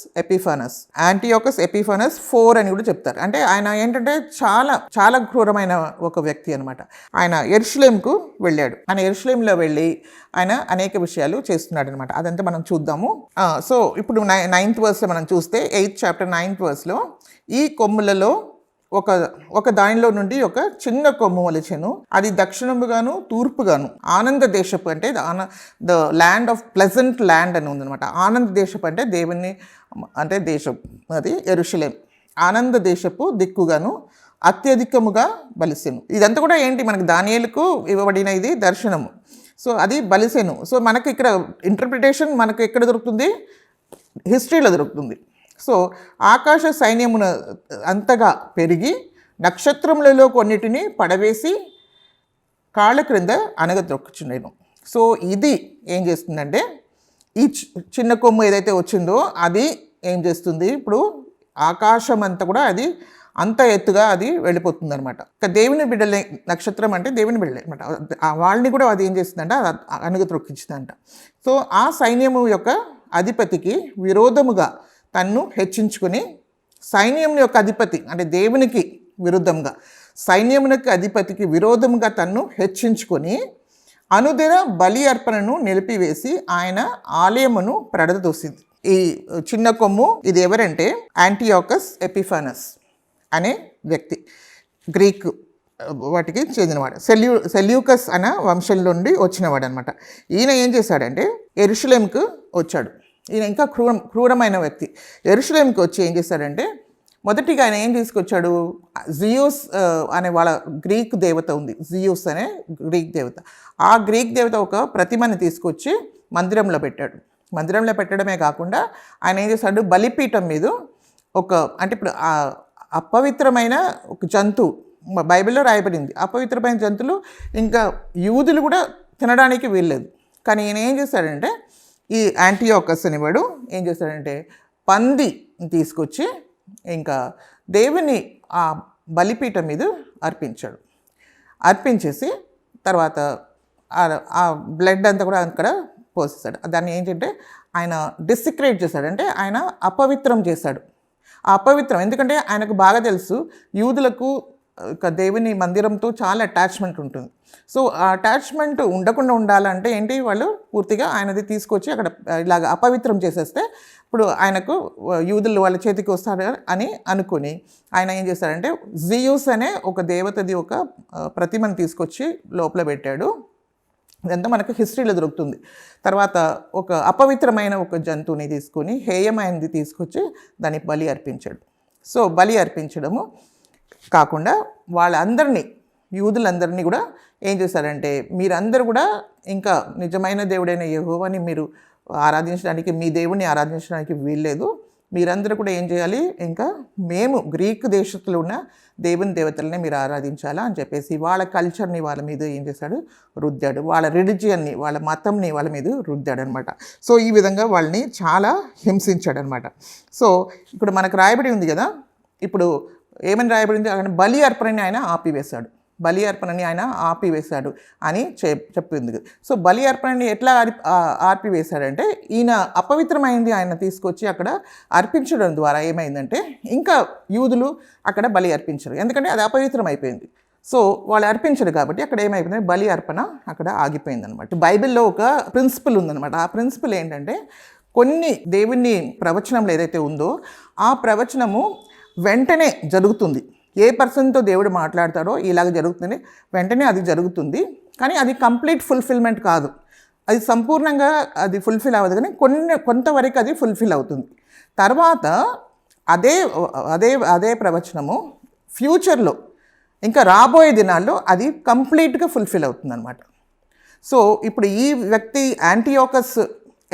ఎపిఫానస్ 4 అని కూడా చెప్తారు. అంటే ఆయన ఏంటంటే చాలా చాలా క్రూరమైన ఒక వ్యక్తి అనమాట. ఆయన యెరూషలేంకు వెళ్ళాడు. ఆయన యెరూషలేంలో వెళ్ళి ఆయన అనేక విషయాలు చేస్తున్నాడు అనమాట. అదంతా మనం చూద్దాము. సో ఇప్పుడు 9th verse మనం చూస్తే 8th chapter 9th verseలో ఈ కొమ్ములలో ఒక దానిలో నుండి ఒక చిన్న కొమ్ము మొలిచెను. అది దక్షిణముగాను తూర్పుగాను ఆనంద దేశపు, అంటే the land of pleasant land అని ఉందన్నమాట. ఆనంద దేశపు అంటే దేశం, అది యెరూషలేం. ఆనంద దేశపు దిక్కుగాను అత్యధికముగా బలిసెను. ఇదంతా కూడా ఏంటి? మనకి దానియేలుకు ఇవ్వబడిన ఇది దర్శనము. సో అది బలిసెను. సో మనకి ఇక్కడ ఇంటర్ప్రిటేషన్ మనకు ఎక్కడ దొరుకుతుంది? హిస్టరీలో దొరుకుతుంది. సో ఆకాశ సైన్యమున అంతగా పెరిగి నక్షత్రములలో కొన్నిటిని పడవేసి కాళ్ళ క్రింద అనగద్రొక్కుచుండెను. సో ఇది ఏం చేస్తుందంటే ఈ చిన్న కొమ్ము ఏదైతే వచ్చిందో అది ఏం చేస్తుంది? ఇప్పుడు ఆకాశం అంతా కూడా అది అంత ఎత్తుగా అది వెళ్ళిపోతుంది అనమాట. దేవుని బిడ్డలే, నక్షత్రం అంటే దేవుని బిడ్డలే అనమాట. వాళ్ళని కూడా అది ఏం చేస్తుందంటే అనగద్రొక్కించిందంట. సో ఆ సైన్యము యొక్క అధిపతికి విరోధముగా తన్ను హెచ్చించుకుని, సైన్యం యొక్క అధిపతి అంటే దేవునికి విరుద్ధంగా, సైన్యమునకు అధిపతికి విరోధంగా తన్ను హెచ్చించుకొని అనుదిన బలి అర్పణను నిలిపివేసి ఆయన ఆలయమును ప్రడదోసింది. ఈ చిన్న కొమ్ము ఇది ఎవరంటే యాంటియోకస్ ఎపిఫానస్ అనే వ్యక్తి, గ్రీక్ వాటికి చెందినవాడు. సెల్యూకస్ అనే వంశం నుండి వచ్చినవాడు అనమాట. ఈయన ఏం చేశాడంటే యెరూషలేముకు వచ్చాడు. ఈయన ఇంకా క్రూరమైన వ్యక్తి. యెరూషలేముకి వచ్చి ఏం చేశాడంటే మొదటిగా ఆయన ఏం తీసుకొచ్చాడు, జియూస్ అనే వాళ్ళ గ్రీక్ దేవత ఉంది, జియూస్ అనే గ్రీక్ దేవత. ఆ గ్రీక్ దేవత ఒక ప్రతిమని తీసుకొచ్చి మందిరంలో పెట్టాడు. మందిరంలో పెట్టడమే కాకుండా ఆయన ఏం చేశాడు, బలిపీఠం మీద అంటే ఇప్పుడు అపవిత్రమైన ఒక జంతువు, బైబిల్లో రాయబడింది, అపవిత్రమైన జంతువులు ఇంకా యూదులు కూడా తినడానికి వీల్లేదు. కానీ ఈయన ఏం చేశాడంటే ఈ యాంటియోకస్ అనేవాడు ఏం చేశాడంటే పంది తీసుకొచ్చి ఇంకా దేవుని ఆ బలిపీఠం మీద అర్పించాడు. అర్పించేసి తర్వాత ఆ బ్లడ్ అంతా కూడా అక్కడ పోసేసాడు. దాన్ని ఏంటంటే ఆయన డిసిక్రేట్ చేశాడు, అంటే ఆయన అపవిత్రం చేశాడు. ఆ అపవిత్రం ఎందుకంటే ఆయనకు బాగా తెలుసు యూదులకు దేవుని మందిరంతో చాలా అటాచ్మెంట్ ఉంటుంది. సో ఆ అటాచ్మెంట్ ఉండకుండా ఉండాలంటే ఏంటి, వాళ్ళు పూర్తిగా ఆయనది తీసుకొచ్చి అక్కడ ఇలాగ అపవిత్రం చేసేస్తే ఇప్పుడు ఆయనకు యూదులు వాళ్ళ చేతికి వస్తాడు అని అనుకుని ఆయన ఏం చేశాడంటే జియూస్ అనే ఒక దేవతది ఒక ప్రతిమను తీసుకొచ్చి లోపల పెట్టాడు. ఇదంతా మనకు హిస్టరీలో దొరుకుతుంది. తర్వాత ఒక అపవిత్రమైన ఒక జంతువుని తీసుకొని హేయమైనది తీసుకొచ్చి దానికి బలి అర్పించాడు. సో బలి అర్పించడము కాకుండా వాళ్ళందరినీ యూదులందరినీ కూడా ఏం చేశారంటే మీరందరూ కూడా ఇంకా నిజమైన దేవుడైన యెహోవాని మీరు ఆరాధించడానికి, మీ దేవుణ్ణి ఆరాధించడానికి వీల్లేదు, మీరందరూ కూడా ఏం చేయాలి, ఇంకా మేము గ్రీక్ దేశంలో ఉన్న దేవుని దేవతలనే మీరు ఆరాధించాలా అని చెప్పేసి వాళ్ళ కల్చర్ని వాళ్ళ మీద ఏం చేశాడు, రుద్దాడు. వాళ్ళ రిలిజియన్ని, వాళ్ళ మతంని వాళ్ళ మీద రుద్దాడు అనమాట. సో ఈ విధంగా వాళ్ళని చాలా హింసించాడు అనమాట. సో ఇప్పుడు మనకు రాయబడి ఉంది కదా, ఇప్పుడు ఏమని రాయబడింది, ఆయన బలి అర్పణని ఆయన ఆపివేశాడు, బలి అర్పణని ఆయన ఆపివేశాడు అని చెప్పింది. సో బలి అర్పణని ఎట్లా ఆపివేశాడంటే ఈయన అపవిత్రమైంది ఆయన తీసుకొచ్చి అక్కడ అర్పించడం ద్వారా ఏమైందంటే ఇంకా యూదులు అక్కడ బలి అర్పించరు, ఎందుకంటే అది అపవిత్రం అయిపోయింది. సో వాళ్ళు అర్పించరు కాబట్టి అక్కడ ఏమైపోయింది, బలి అర్పణ అక్కడ ఆగిపోయింది అనమాట. బైబిల్లో ఒక ప్రిన్సిపల్ ఉందన్నమాట. ఆ ప్రిన్సిపల్ ఏంటంటే కొన్ని దేవుని ప్రవచనంలో ఏదైతే ఉందో ఆ ప్రవచనము వెంటనే జరుగుతుంది. ఏ పర్సన్తో దేవుడు మాట్లాడతాడో ఇలాగ జరుగుతుంది, వెంటనే అది జరుగుతుంది. కానీ అది కంప్లీట్ ఫుల్ఫిల్మెంట్ కాదు, అది సంపూర్ణంగా అది ఫుల్ఫిల్ అవ్వదు, కానీ కొంతవరకు అది ఫుల్ఫిల్ అవుతుంది. తర్వాత అదే అదే అదే ప్రవచనము ఫ్యూచర్లో ఇంకా రాబోయే దినాల్లో అది కంప్లీట్గా ఫుల్ఫిల్ అవుతుంది అనమాట. సో ఇప్పుడు ఈ వ్యక్తి యాంటియోకస్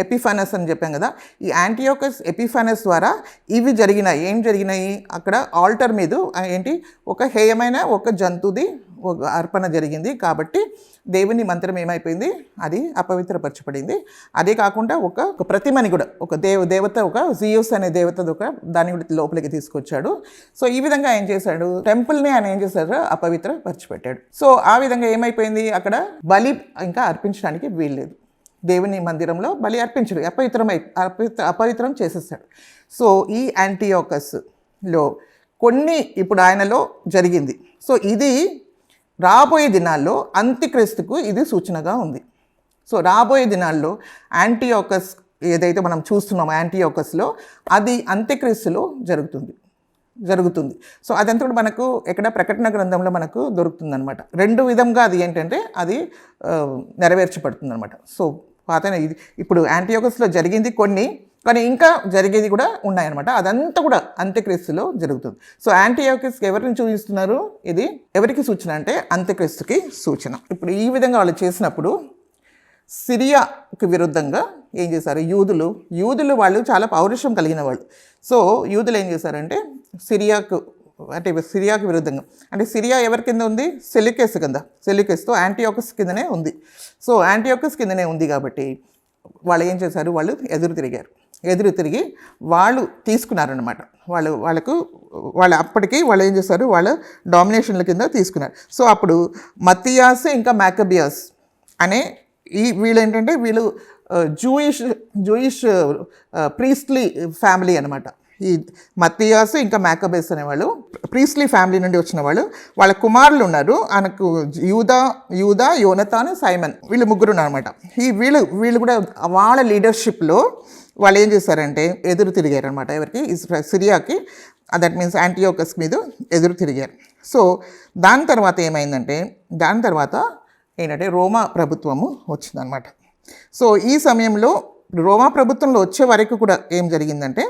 ఎపిఫానస్ అని చెప్పాం కదా, ఈ యాంటియోకస్ ఎపిఫానస్ ద్వారా ఇవి జరిగినాయి. ఏం జరిగినాయి, అక్కడ ఆల్టర్ మీద ఏంటి ఒక హేయమైన ఒక జంతువుది ఒక అర్పణ జరిగింది కాబట్టి దేవుని మంత్రం ఏమైపోయింది, అది అపవిత్రపరచబడింది. అదే కాకుండా ఒక ప్రతిమని కూడా ఒక దేవత ఒక జియూస్ అనే దేవత ఒక దాన్ని కూడా లోపలికి తీసుకొచ్చాడు. సో ఈ విధంగా ఏం చేశాడు, టెంపుల్ని ఆయన ఏం చేశాడు, అపవిత్రపరిచిపెట్టాడు. సో ఆ విధంగా ఏమైపోయింది, అక్కడ బలి ఇంకా అర్పించడానికి వీల్లేదు. దేవుని మందిరంలో బలి అర్పించడు, అపవిత్రం చేసేస్తాడు. సో ఈ యాంటియోకస్లో కొన్ని ఇప్పుడు ఆయనలో జరిగింది. సో ఇది రాబోయే దినాల్లో అంత్యక్రీస్తుకు ఇది సూచనగా ఉంది. సో రాబోయే దినాల్లో యాంటియోకస్ ఏదైతే మనం చూస్తున్నామో యాంటియోకస్లో అది అంత్యక్రీస్తులో జరుగుతుంది. సో అదంతా కూడా మనకు ఎక్కడ ప్రకటన గ్రంథంలో మనకు దొరుకుతుందనమాట. రెండు విధంగా అది ఏంటంటే అది నెరవేర్చబడుతుంది అనమాట. సో ఇప్పుడు యాంటియోకస్లో జరిగింది కొన్ని, కానీ ఇంకా జరిగేది కూడా ఉన్నాయన్నమాట. అదంతా కూడా అంత్యక్రీస్తులో జరుగుతుంది. సో యాంటియోకస్కి ఎవరిని చూపిస్తున్నారు, ఇది ఎవరికి సూచన అంటే అంత్యక్రీస్తుకి సూచన. ఇప్పుడు ఈ విధంగా వాళ్ళు చేసినప్పుడు సిరియాకి విరుద్ధంగా ఏం చేశారు, యూదులు వాళ్ళు చాలా పౌరుషం కలిగిన వాళ్ళు. సో యూదులు ఏం చేశారంటే సిరియాకి విరుద్ధంగా, అంటే సిరియా ఎవరి కింద ఉంది, సెల్యూకస్తో యాంటియోకస్ కిందనే ఉంది. సో యాంటియోకస్ కిందనే ఉంది కాబట్టి వాళ్ళు ఏం చేశారు, వాళ్ళు ఎదురు తిరిగి వాళ్ళు తీసుకున్నారనమాట. వాళ్ళు అప్పటికి వాళ్ళు ఏం చేశారు, వాళ్ళ డామినేషన్ల కింద తీసుకున్నారు. సో అప్పుడు మత్తియాస్ ఇంకా మ్యాకబియాస్ అనే వీళ్ళు ఏంటంటే వీళ్ళు జూయిష్ ప్రీస్ట్లీ ఫ్యామిలీ అనమాట. ఈ మత్తీయాసు ఇంకా మ్యాకబేస్ అనేవాళ్ళు ప్రీస్లీ ఫ్యామిలీ నుండి వచ్చిన వాళ్ళు. వాళ్ళ కుమారులు ఉన్నారు, ఆయనకు యూదా, యోనతాను, సైమన్, వీళ్ళు ముగ్గురు ఉన్నారనమాట. వీళ్ళు కూడా వాళ్ళ లీడర్షిప్లో వాళ్ళు ఏం చేశారంటే ఎదురు తిరిగారు అనమాట. ఎవరికి? సిరియాకి, దట్ మీన్స్ యాంటియోకస్ మీద ఎదురు తిరిగారు. సో దాని తర్వాత ఏమైందంటే ఏంటంటే రోమా ప్రభుత్వము వచ్చిందనమాట. సో ఈ సమయంలో రోమా ప్రభుత్వంలో వచ్చే వరకు కూడా ఏం జరిగిందంటే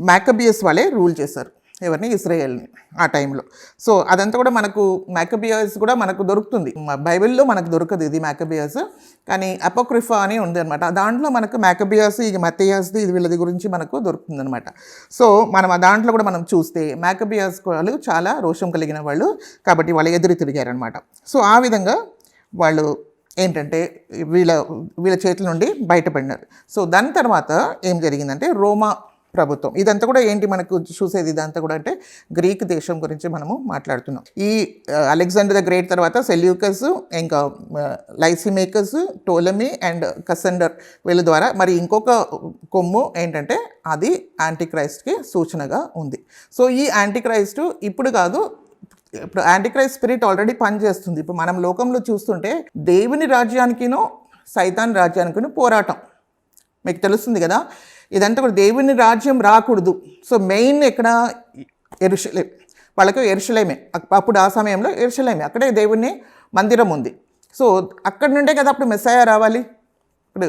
మ్యాకబియస్ వాళ్ళే రూల్ చేశారు. ఎవరిని? ఇజ్రాయెల్ని ఆ టైంలో. సో అదంతా కూడా మనకు మ్యాకబియస్ కూడా మనకు దొరుకుతుంది, బైబిల్లో మనకు దొరకదు ఇది మ్యాకబియస్, కానీ అపోక్రిఫా అని ఉంది అనమాట. దాంట్లో మనకు మ్యాకబియస్, ఈ మత్తయియాస్ది, ఇది వీళ్ళది గురించి మనకు దొరుకుతుంది అనమాట. సో మనం ఆ దాంట్లో కూడా మనం చూస్తే మ్యాకబియస్ వాళ్ళు చాలా రోషం కలిగిన వాళ్ళు, కాబట్టి వాళ్ళు ఎదురు తిరిగారనమాట. సో ఆ విధంగా వాళ్ళు ఏంటంటే వీళ్ళ చేతుల నుండి బయటపడినారు. సో దాని తర్వాత ఏం జరిగిందంటే రోమా ప్రభుత్వం, ఇదంతా కూడా ఏంటి మనకు చూసేది, ఇదంతా కూడా అంటే గ్రీక్ దేశం గురించి మనము మాట్లాడుతున్నాం. ఈ అలెగ్జాండర్ ద గ్రేట్ తర్వాత సెల్యూకస్, ఇంకా లైసిమేకస్, టోలమీ అండ్ కసెండర్, వీళ్ళ ద్వారా మరి ఇంకొక కొమ్ము ఏంటంటే అది యాంటీక్రైస్ట్కి సూచనగా ఉంది. సో ఈ యాంటీక్రైస్ట్ ఇప్పుడు కాదు, ఇప్పుడు యాంటీక్రైస్ట్ స్పిరిట్ ఆల్రెడీ పనిచేస్తుంది. ఇప్పుడు మనం లోకంలో చూస్తుంటే దేవుని రాజ్యానికినో సైతాన్ రాజ్యానికినో పోరాటం మీకు తెలుస్తుంది కదా. ఇదంతా కూడా దేవుని రాజ్యం రాకూడదు. సో మెయిన్ ఎక్కడ? యెరూషలేం. వాళ్ళకు యెరూషలేమే, అప్పుడు ఆ సమయంలో యెరూషలేమే, అక్కడే దేవుని మందిరం ఉంది. సో అక్కడి నుండే కదా అప్పుడు మెస్సయా రావాలి. ఇప్పుడు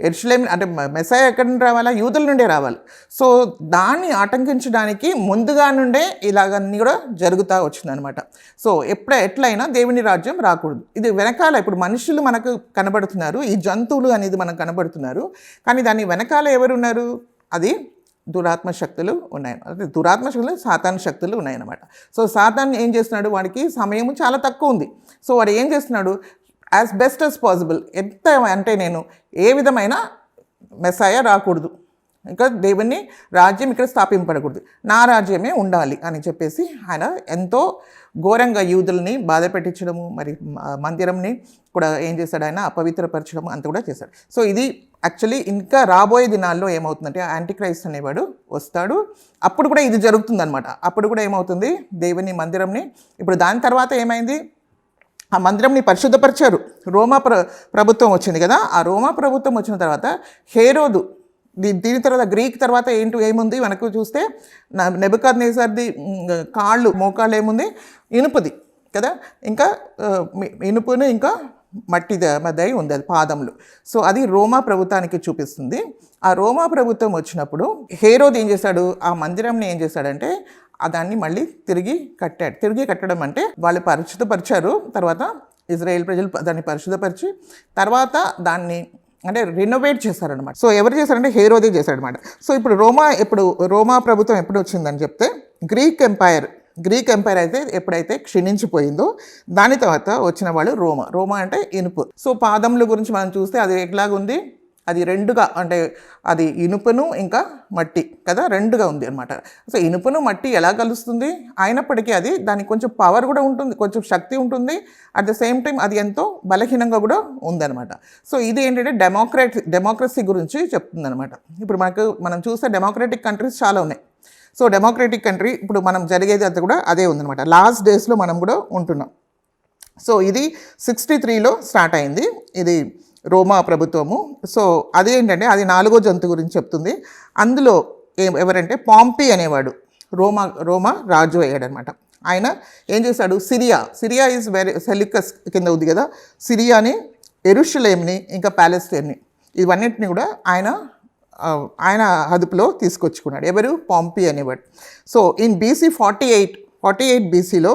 యెరూషలేం అంటే మెస్సయా ఎక్కడి నుండి రావాలా? యూదుల నుండే రావాలి. సో దాన్ని ఆటంకించడానికి ముందుగా నుండే ఇలాగన్నీ కూడా జరుగుతూ వచ్చిందనమాట. సో ఎట్లయినా దేవుని రాజ్యం రాకూడదు. ఇది వెనకాల ఇప్పుడు మనుషులు మనకు కనబడుతున్నారు, ఈ జంతువులు అనేది మనకు కనబడుతున్నారు, కానీ దాని వెనకాల ఎవరున్నారు? అది దురాత్మ శక్తులు ఉన్నాయి. అంటే దురాత్మ శక్తులు, సాతాన్ శక్తులు ఉన్నాయన్నమాట. సో సాతాన్ ఏం చేస్తున్నాడు? వాడికి సమయం చాలా తక్కువ ఉంది. సో వాడు ఏం చేస్తున్నాడు? యాజ్ బెస్ట్ యాజ్ పాసిబుల్, ఎంత అంటే నేను ఏ విధమైన మెస్సాయ రాకూడదు, ఇంకా దేవుని రాజ్యం ఇక్కడ స్థాపింపడకూడదు, నా రాజ్యమే ఉండాలి అని చెప్పేసి ఆయన ఎంతో ఘోరంగా యూదుల్ని బాధ పెట్టించడము, మరి మందిరంని కూడా ఏం చేశాడు? ఆయన అపవిత్రపరచడము అంత కూడా చేశాడు. సో ఇది యాక్చువల్లీ ఇంకా రాబోయే దినాల్లో ఏమవుతుందంటే యాంటీక్రైస్ట్ అనేవాడు వస్తాడు, అప్పుడు కూడా ఇది జరుగుతుందనమాట. అప్పుడు కూడా ఏమవుతుంది? దేవుని మందిరంని, ఇప్పుడు దాని తర్వాత ఏమైంది? ఆ మందిరంని పరిశుద్ధపరిచారు. రోమా ప్రభుత్వం వచ్చింది కదా. ఆ రోమా ప్రభుత్వం వచ్చిన తర్వాత హేరోదు, దీని తర్వాత గ్రీక్ తర్వాత ఏముంది మనకు చూస్తే నెబుకద్నెజర్ది మోకాళ్ళు ఏముంది? ఇనుపుది కదా, ఇంకా ఇనుపును ఇంకా మట్టి మధ్య ఉంది, అది పాదములు. సో అది రోమా ప్రభుత్వానికి చూపిస్తుంది. ఆ రోమా ప్రభుత్వం వచ్చినప్పుడు హేరోదు ఏం చేశాడు? ఆ మందిరంని ఏం చేశాడంటే దాన్ని మళ్ళీ తిరిగి కట్టడం అంటే వాళ్ళు పరిశుద్ధపరిచారు, తర్వాత ఇజ్రాయేల్ ప్రజలు దాన్ని పరిశుద్ధపరిచి తర్వాత దాన్ని అంటే రినోవేట్ చేశారనమాట. సో ఎవరు చేశారంటే హేరోదే చేశారనమాట. సో ఇప్పుడు రోమా ప్రభుత్వం ఎప్పుడు వచ్చిందని చెప్తే గ్రీక్ ఎంపైర్ అయితే ఎప్పుడైతే క్షీణించిపోయిందో దాని తర్వాత వచ్చిన వాళ్ళు రోమా అంటే ఇనుపు. సో పాదముల గురించి మనం చూస్తే అది ఎట్లాగుంది? అది రెండుగా, అంటే అది ఇనుపను ఇంకా మట్టి కదా, రెండుగా ఉంది అనమాట. సో ఇనుపను మట్టి ఎలా కలుస్తుంది? అయినప్పటికీ అది దానికి కొంచెం పవర్ కూడా ఉంటుంది, కొంచెం శక్తి ఉంటుంది, అట్ ద సేమ్ టైం అది ఎంతో బలహీనంగా కూడా ఉందన్నమాట. సో ఇది ఏంటంటే డెమోక్రసీ గురించి చెప్తుందనమాట. ఇప్పుడు మనం చూస్తే డెమోక్రటిక్ కంట్రీస్ చాలా ఉన్నాయి. సో డెమోక్రటిక్ కంట్రీ ఇప్పుడు మనం జరిగేది అంతా కూడా అదే ఉందన్నమాట. లాస్ట్ డేస్లో మనం కూడా ఉంటున్నాం. సో ఇది 63లో స్టార్ట్ అయింది ఇది రోమా ప్రభుత్వము. సో అదేంటంటే అది 4వ జంతు గురించి చెప్తుంది. అందులో ఎవరంటే పాంపీ అనేవాడు రోమా రాజు అయ్యాడనమాట. ఆయన ఏం చేశాడు? సిరియా ఈజ్ సెల్యూకస్ కింద ఉంది కదా, సిరియాని, యెరూషలేంని, ఇంకా ప్యాలెస్టైన్ని, ఇవన్నిటిని కూడా ఆయన అదుపులో తీసుకొచ్చుకున్నాడు. ఎవరు? పాంపీ అనేవాడు. సో ఇన్ BC 48 BCలో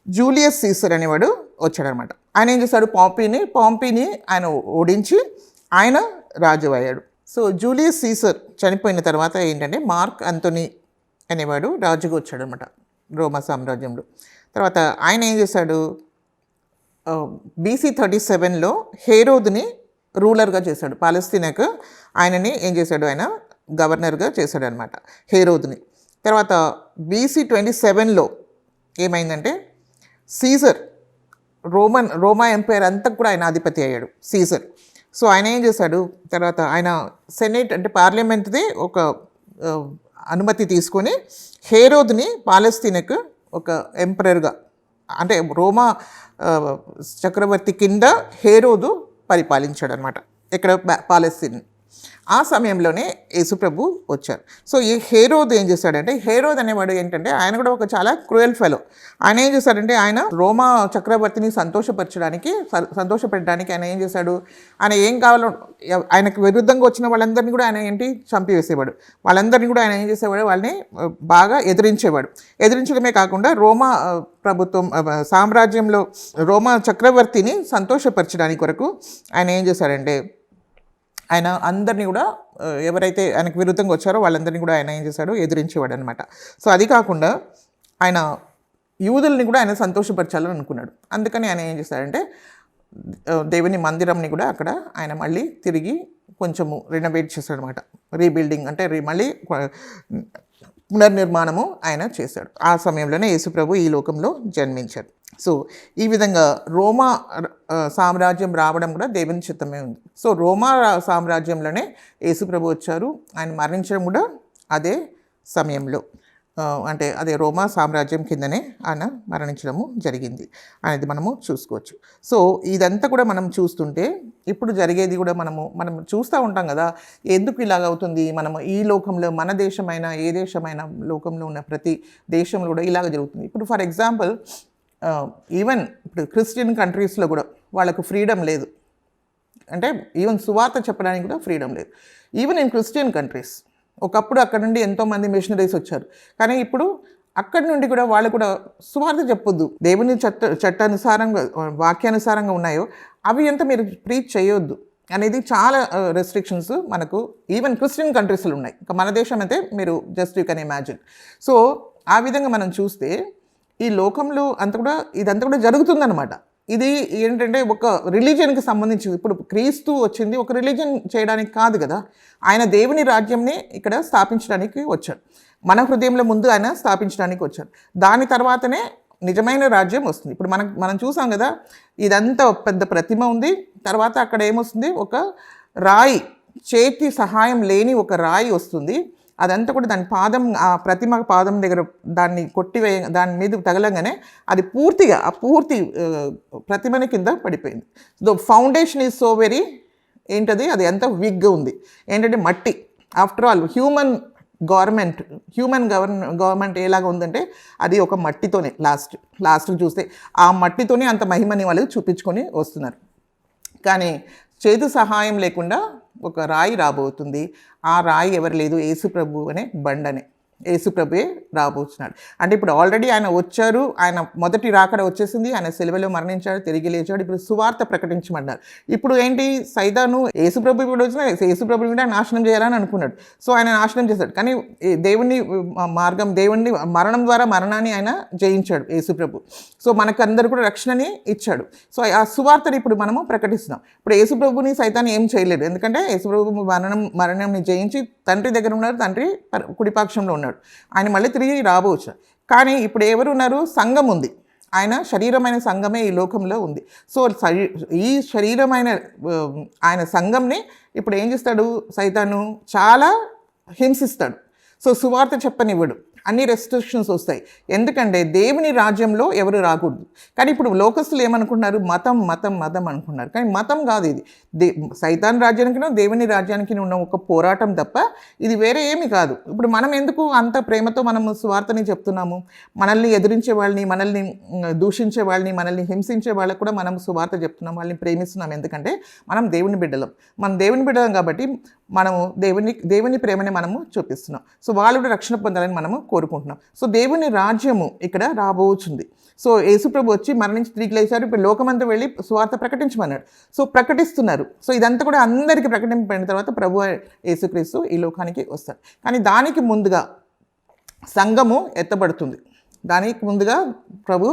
జూలియస్ సీసర్ అనేవాడు వచ్చాడనమాట. ఆయన ఏం చేశాడు? పాంపీని ఆయన ఓడించి ఆయన రాజు అయ్యాడు. సో జూలియస్ సీసర్ చనిపోయిన తర్వాత ఏంటంటే మార్క్ అంతోనీ అనేవాడు రాజుగా వచ్చాడనమాట రోమా సామ్రాజ్యంలో. తర్వాత ఆయన ఏం చేశాడు? BC 37లో హేరోదుని రూలర్గా చేశాడు పాలస్తీనాకు. ఆయనని ఏం చేశాడు? ఆయన గవర్నర్గా చేశాడు అనమాట హేరోదుని. తర్వాత BC 27లో ఏమైందంటే సీజర్, రోమా ఎంపైర్ అంతా కూడా ఆయన అధిపతి అయ్యాడు సీజర్. సో ఆయన ఏం చేశాడు? తర్వాత ఆయన సెనేట్ అంటే పార్లమెంట్ది అనుమతి తీసుకొని హేరోదుని పాలస్తీనాకు ఒక ఎంపరర్గా, అంటే రోమా చక్రవర్తి కింద హేరోదు పరిపాలించాడు అనమాట ఇక్కడ పాలస్తీన్. ఆ సమయంలోనే యేసుప్రభు వచ్చారు. సో ఈ హేరోదు ఏం చేశాడంటే, హేరోద్ అనేవాడు ఏంటంటే ఆయన కూడా ఒక చాలా క్రూయల్ ఫెలో. ఆయన ఏం చేశాడంటే, ఆయన రోమా చక్రవర్తిని సంతోషపెట్టడానికి ఆయన ఏం చేశాడు, ఆయన ఏం కావాలో ఆయనకు విరుద్ధంగా వచ్చిన వాళ్ళందరినీ కూడా ఆయన ఏంటి చంపివేసేవాడు. వాళ్ళందరినీ కూడా ఆయన ఏం చేసేవాడు, వాళ్ళని బాగా ఎదిరించేవాడు. ఎదిరించడమే కాకుండా రోమా ప్రభుత్వం సామ్రాజ్యంలో రోమా చక్రవర్తిని సంతోషపరచడానికి కొరకు ఆయన ఏం చేశాడంటే, ఆయన అందరినీ కూడా ఎవరైతే ఆయనకు విరుద్ధంగా వచ్చారో వాళ్ళందరినీ కూడా ఆయన ఏం చేశాడు, ఎదిరించేవాడు అనమాట. సో అది కాకుండా ఆయన యూదుల్ని కూడా ఆయన సంతోషపరచాలని అనుకున్నాడు. అందుకని ఆయన ఏం చేశాడంటే దేవుని మందిరంని కూడా అక్కడ ఆయన మళ్ళీ తిరిగి కొంచెము రెనోవేట్ చేశాడు అనమాట. రీబిల్డింగ్ అంటే మళ్ళీ పునర్నిర్మాణము ఆయన చేశాడు. ఆ సమయంలోనే యేసుప్రభు ఈ లోకంలో జన్మించారు. సో ఈ విధంగా రోమా సామ్రాజ్యం రావడం కూడా దేవుని చిత్తమే ఉంది. సో రోమా సామ్రాజ్యంలోనే యేసుప్రభు వచ్చారు. ఆయన మరణించడం కూడా అదే సమయంలో, అంటే అదే రోమా సామ్రాజ్యం కిందనే ఆయన మరణించడము జరిగింది అనేది మనము చూసుకోవచ్చు. సో ఇదంతా కూడా మనం చూస్తుంటే ఇప్పుడు జరిగేది కూడా మనం చూస్తూ ఉంటాం కదా, ఎందుకు ఇలాగ అవుతుంది, మనము ఈ లోకంలో మన దేశమైనా ఏ దేశమైనా లోకంలో ఉన్న ప్రతి దేశంలో కూడా ఇలాగ జరుగుతుంది. ఇప్పుడు ఫర్ ఎగ్జాంపుల్ ఈవెన్ ఇప్పుడు క్రిస్టియన్ కంట్రీస్లో కూడా వాళ్ళకు ఫ్రీడమ్ లేదు, అంటే ఈవెన్ సువార్త చెప్పడానికి కూడా ఫ్రీడమ్ లేదు. ఈవెన్ ఇన్ క్రిస్టియన్ కంట్రీస్ ఒకప్పుడు అక్కడ నుండి ఎంతోమంది మిషనరీస్ వచ్చారు, కానీ ఇప్పుడు అక్కడి నుండి కూడా వాళ్ళు కూడా సువార్త చెప్పొద్దు, దేవుని చట్టానుసారంగా వాక్యానుసారంగా ఉన్నాయో అవి ఎంత మీరు ప్రీచ్ చేయొద్దు అనేది చాలా రెస్ట్రిక్షన్స్ మనకు ఈవెన్ క్రిస్టియన్ కంట్రీస్లో ఉన్నాయి. ఇంకా మన దేశం అయితే మీరు just you can imagine. So ఆ విధంగా మనం చూస్తే ఈ లోకంలో ఇదంతా కూడా జరుగుతుందన్నమాట. ఇది ఏంటంటే ఒక రిలీజియన్కి సంబంధించింది. ఇప్పుడు క్రీస్తు వచ్చింది ఒక రిలీజియన్ చేయడానికి కాదు కదా, ఆయన దేవుని రాజ్యంని ఇక్కడ స్థాపించడానికి వచ్చాడు. మన హృదయంలో ముందు ఆయన స్థాపించడానికి వచ్చాడు. దాని తర్వాతనే నిజమైన రాజ్యం వస్తుంది. ఇప్పుడు మనం చూసాం కదా, ఇదంతా పెద్ద ప్రతిమ ఉంది, తర్వాత అక్కడ ఏమొస్తుంది, ఒక రాయి, చేతి సహాయం లేని ఒక రాయి వస్తుంది. అదంతా కూడా దాని ఆ ప్రతిమ పాదం దగ్గర దాన్ని దాని మీద తగలంగానే అది పూర్తిగా పూర్తి ప్రతిమని కింద పడిపోయింది. The foundation is so very ఏంటది, అది ఎంత వీక్గా ఉంది, ఏంటంటే మట్టి. ఆఫ్టర్ ఆల్ హ్యూమన్ గవర్నమెంట్ ఎలాగ ఉందంటే అది ఒక మట్టితోనే లాస్ట్కి చూస్తే ఆ మట్టితోనే అంత మహిమని వాళ్ళు చూపించుకొని వస్తున్నారు. కానీ చేతు సహాయం లేకుండా ఒక రాయి రాబోతుంది. ఆ రాయి ఎవరు లేదు, యేసుప్రభు అనే బండనే, యేసుప్రభుయే రాబోతున్నాడు. అంటే ఇప్పుడు ఆల్రెడీ ఆయన వచ్చారు, ఆయన మొదటి రాకడ వచ్చేసింది, ఆయన సిలువలో మరణించాడు, తిరిగి లేచాడు. ఇప్పుడు సువార్త ప్రకటించమన్నారు. ఇప్పుడు ఏంటి, సైతాను యేసుప్రభు కూడా వచ్చిన యేసుప్రభుని కూడా నాశనం చేయాలని అనుకున్నాడు. సో ఆయన నాశనం చేశాడు. కానీ దేవుని మార్గం, దేవుని మరణం ద్వారా మరణాన్ని ఆయన జయించాడు యేసుప్రభు. సో మనకందరూ కూడా రక్షణని ఇచ్చాడు. సో ఆ సువార్తని ఇప్పుడు మనము ప్రకటిస్తున్నాం. ఇప్పుడు యేసుప్రభుని సైతాన్ని ఏం చేయలేదు, ఎందుకంటే యేసుప్రభు మరణంని జయించి తండ్రి దగ్గర ఉన్నారు, తండ్రి కుడిపాక్షంలో ఉన్నాడు, ఆయన మళ్ళీ తిరిగి రాబోవచ్చు. కానీ ఇప్పుడు ఎవరు ఉన్నారు, సంఘం ఉంది, ఆయన శరీరమైన సంఘమే ఈ లోకంలో ఉంది. సో ఈ శరీరమైన ఆయన సంఘంని ఇప్పుడు ఏం చేస్తాడు, సైతాను చాలా హింసిస్తాడు. సో సువార్త చెప్పనివ్వడు, అన్ని రెస్ట్రిక్షన్స్ వస్తాయి. ఎందుకంటే దేవుని రాజ్యంలో ఎవరు రాకూడదు. కానీ ఇప్పుడు లోకస్తులు ఏమనుకుంటున్నారు, మతం మతం మతం అనుకున్నారు. కానీ మతం కాదు ఇది, సైతాన్ రాజ్యానికి దేవుని రాజ్యానికి ఉన్న ఒక పోరాటం తప్ప ఇది వేరే ఏమీ కాదు. ఇప్పుడు మనం ఎందుకు అంత ప్రేమతో మనము సువార్తని చెప్తున్నాము, మనల్ని ఎదిరించే వాళ్ళని, మనల్ని దూషించే వాళ్ళని, మనల్ని హింసించే వాళ్ళకు కూడా మనం సువార్త చెప్తున్నాం, వాళ్ళని ప్రేమిస్తున్నాం. ఎందుకంటే మనం దేవుని బిడ్డలం కాబట్టి మనము దేవుని ప్రేమని మనము చూపిస్తున్నాం. సో వాళ్ళు కూడా రక్షణ పొందాలని మనము కోరుకుంటున్నాం. సో దేవుని రాజ్యము ఇక్కడ రాబోతుంది. సో యేసుప్రభు వచ్చి మరణించి తిరిగి లేచారు. ఇప్పుడు లోకమంతా వెళ్ళి సువార్త ప్రకటించమన్నాడు. సో ప్రకటిస్తున్నారు. సో ఇదంతా కూడా అందరికీ ప్రకటింపబడిన తర్వాత ప్రభు యేసుక్రీస్తు ఈ లోకానికి వస్తాడు. కానీ దానికి ముందుగా సంఘము ఎత్తబడుతుంది. దానికి ముందుగా ప్రభు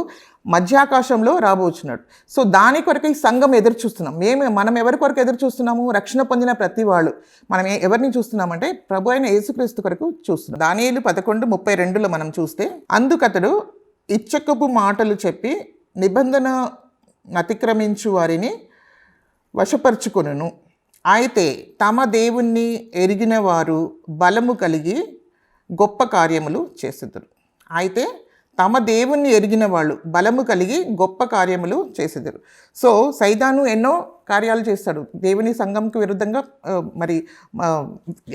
మధ్యాకాశంలో రాబోచున్నాడు. సో దాని కొరకు ఈ సంఘం ఎదురు చూస్తున్నాం. మనం ఎవరి కొరకు ఎదురు చూస్తున్నాము, రక్షణ పొందిన ప్రతి వాళ్ళు మనం ఎవరిని చూస్తున్నామంటే ప్రభు అయిన యేసుక్రీస్తు కొరకు చూస్తున్నాం. దానియేలు 11:32 మనం చూస్తే, అందుకతడు ఇచ్చకపు మాటలు చెప్పి నిబంధన అతిక్రమించు వారిని వశపరుచుకొనును. అయితే తమ దేవుణ్ణి ఎరిగిన వారు బలము కలిగి గొప్ప కార్యములు చేసెదరు. అయితే తమ దేవుణ్ణి ఎరిగిన వాళ్ళు బలము కలిగి గొప్ప కార్యములు చేసెదరు. సో సైతాను ఎన్నో కార్యాలు చేస్తాడు, దేవుని సంఘంకు విరుద్ధంగా మరి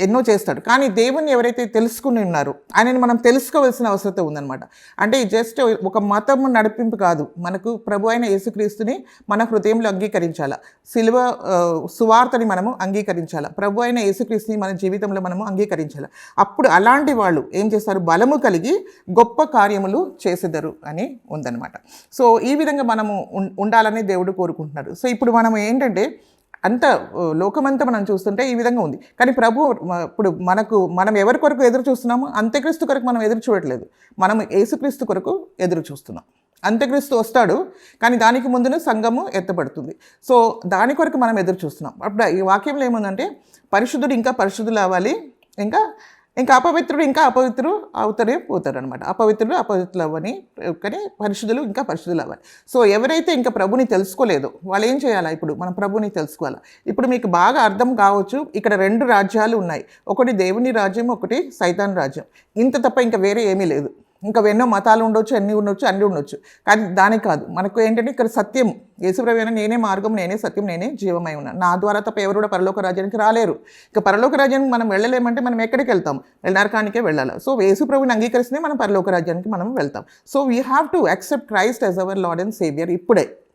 ఎన్నో చేస్తాడు. కానీ దేవుణ్ణి ఎవరైతే తెలుసుకుని ఉన్నారో ఆయనని మనం తెలుసుకోవాల్సిన అవసరం ఉందన్నమాట. అంటే జస్ట్ ఒక మతం నడిపింపు కాదు, మనకు ప్రభు అయిన యేసుక్రీస్తుని మన హృదయంలో అంగీకరించాలా, సిలువ సువార్తని మనము అంగీకరించాలా, ప్రభు అయిన యేసుక్రీస్తుని మన జీవితంలో మనము అంగీకరించాలా. అప్పుడు అలాంటి వాళ్ళు ఏం చేస్తారు, బలము కలిగి గొప్ప కార్యములు చేసేదరు అని ఉందన్నమాట. సో ఈ విధంగా మనము ఉండాలని దేవుడు కోరుకుంటున్నాడు. సో ఇప్పుడు మనం ఏంటంటే అంత లోకమంతా మనం చూస్తుంటే ఈ విధంగా ఉంది. కానీ ప్రభు ఇప్పుడు మనం ఎవరి కొరకు ఎదురు చూస్తున్నాము, అంత్యక్రీస్తు కొరకు మనం ఎదురు చూడట్లేదు, మనం యేసుక్రీస్తు కొరకు ఎదురు చూస్తున్నాం. అంత్యక్రీస్తు వస్తాడు, కానీ దానికి ముందున సంఘము ఎత్తబడుతుంది. సో దాని కొరకు మనం ఎదురు చూస్తున్నాం. అప్పుడు ఈ వాక్యంలో ఏముందంటే పరిశుద్ధుడు ఇంకా పరిశుద్ధులు అవ్వాలి, ఇంకా అపవిత్రుడు ఇంకా అపవిత్రుడు అవుతారే పోతారు అనమాట. అపవిత్రులు అపవిత్రులు అవ్వని, కానీ పరిశుద్ధులు ఇంకా పరిశుద్ధులు అవ్వాలి. సో ఎవరైతే ఇంకా ప్రభుని తెలుసుకోలేదో వాళ్ళు ఏం చేయాలా, ఇప్పుడు మనం ప్రభుని తెలుసుకోవాలా. ఇప్పుడు మీకు బాగా అర్థం కావచ్చు, ఇక్కడ 2 రాజ్యాలు ఉన్నాయి, ఒకటి దేవుని రాజ్యం, ఒకటి సైతాన్ రాజ్యం. ఇంత తప్ప ఇంకా వేరే ఏమీ లేదు. ఇంకా ఎన్నో మతాలు ఉండొచ్చు, అన్నీ ఉండొచ్చు, కానీ దానికి కాదు. మనకు ఏంటంటే ఇక్కడ సత్యం, యేసుప్రభు అయినా నేనే మార్గం, నేనే సత్యం, నేనే జీవమై ఉన్నాను, నా ద్వారా తప్ప ఎవరు కూడా పరలోక రాజ్యానికి రాలేరు. ఇక పరలోక రాజ్యానికి మనం వెళ్ళలేమంటే మనం ఎక్కడికి వెళ్తాం, నరకానికే వెళ్ళాలి. సో యేసుప్రభుని అంగీకరిస్తే మనం పరలోక రాజ్యానికి మనం వెళ్తాం. So we have to accept Christ as our Lord and saviour.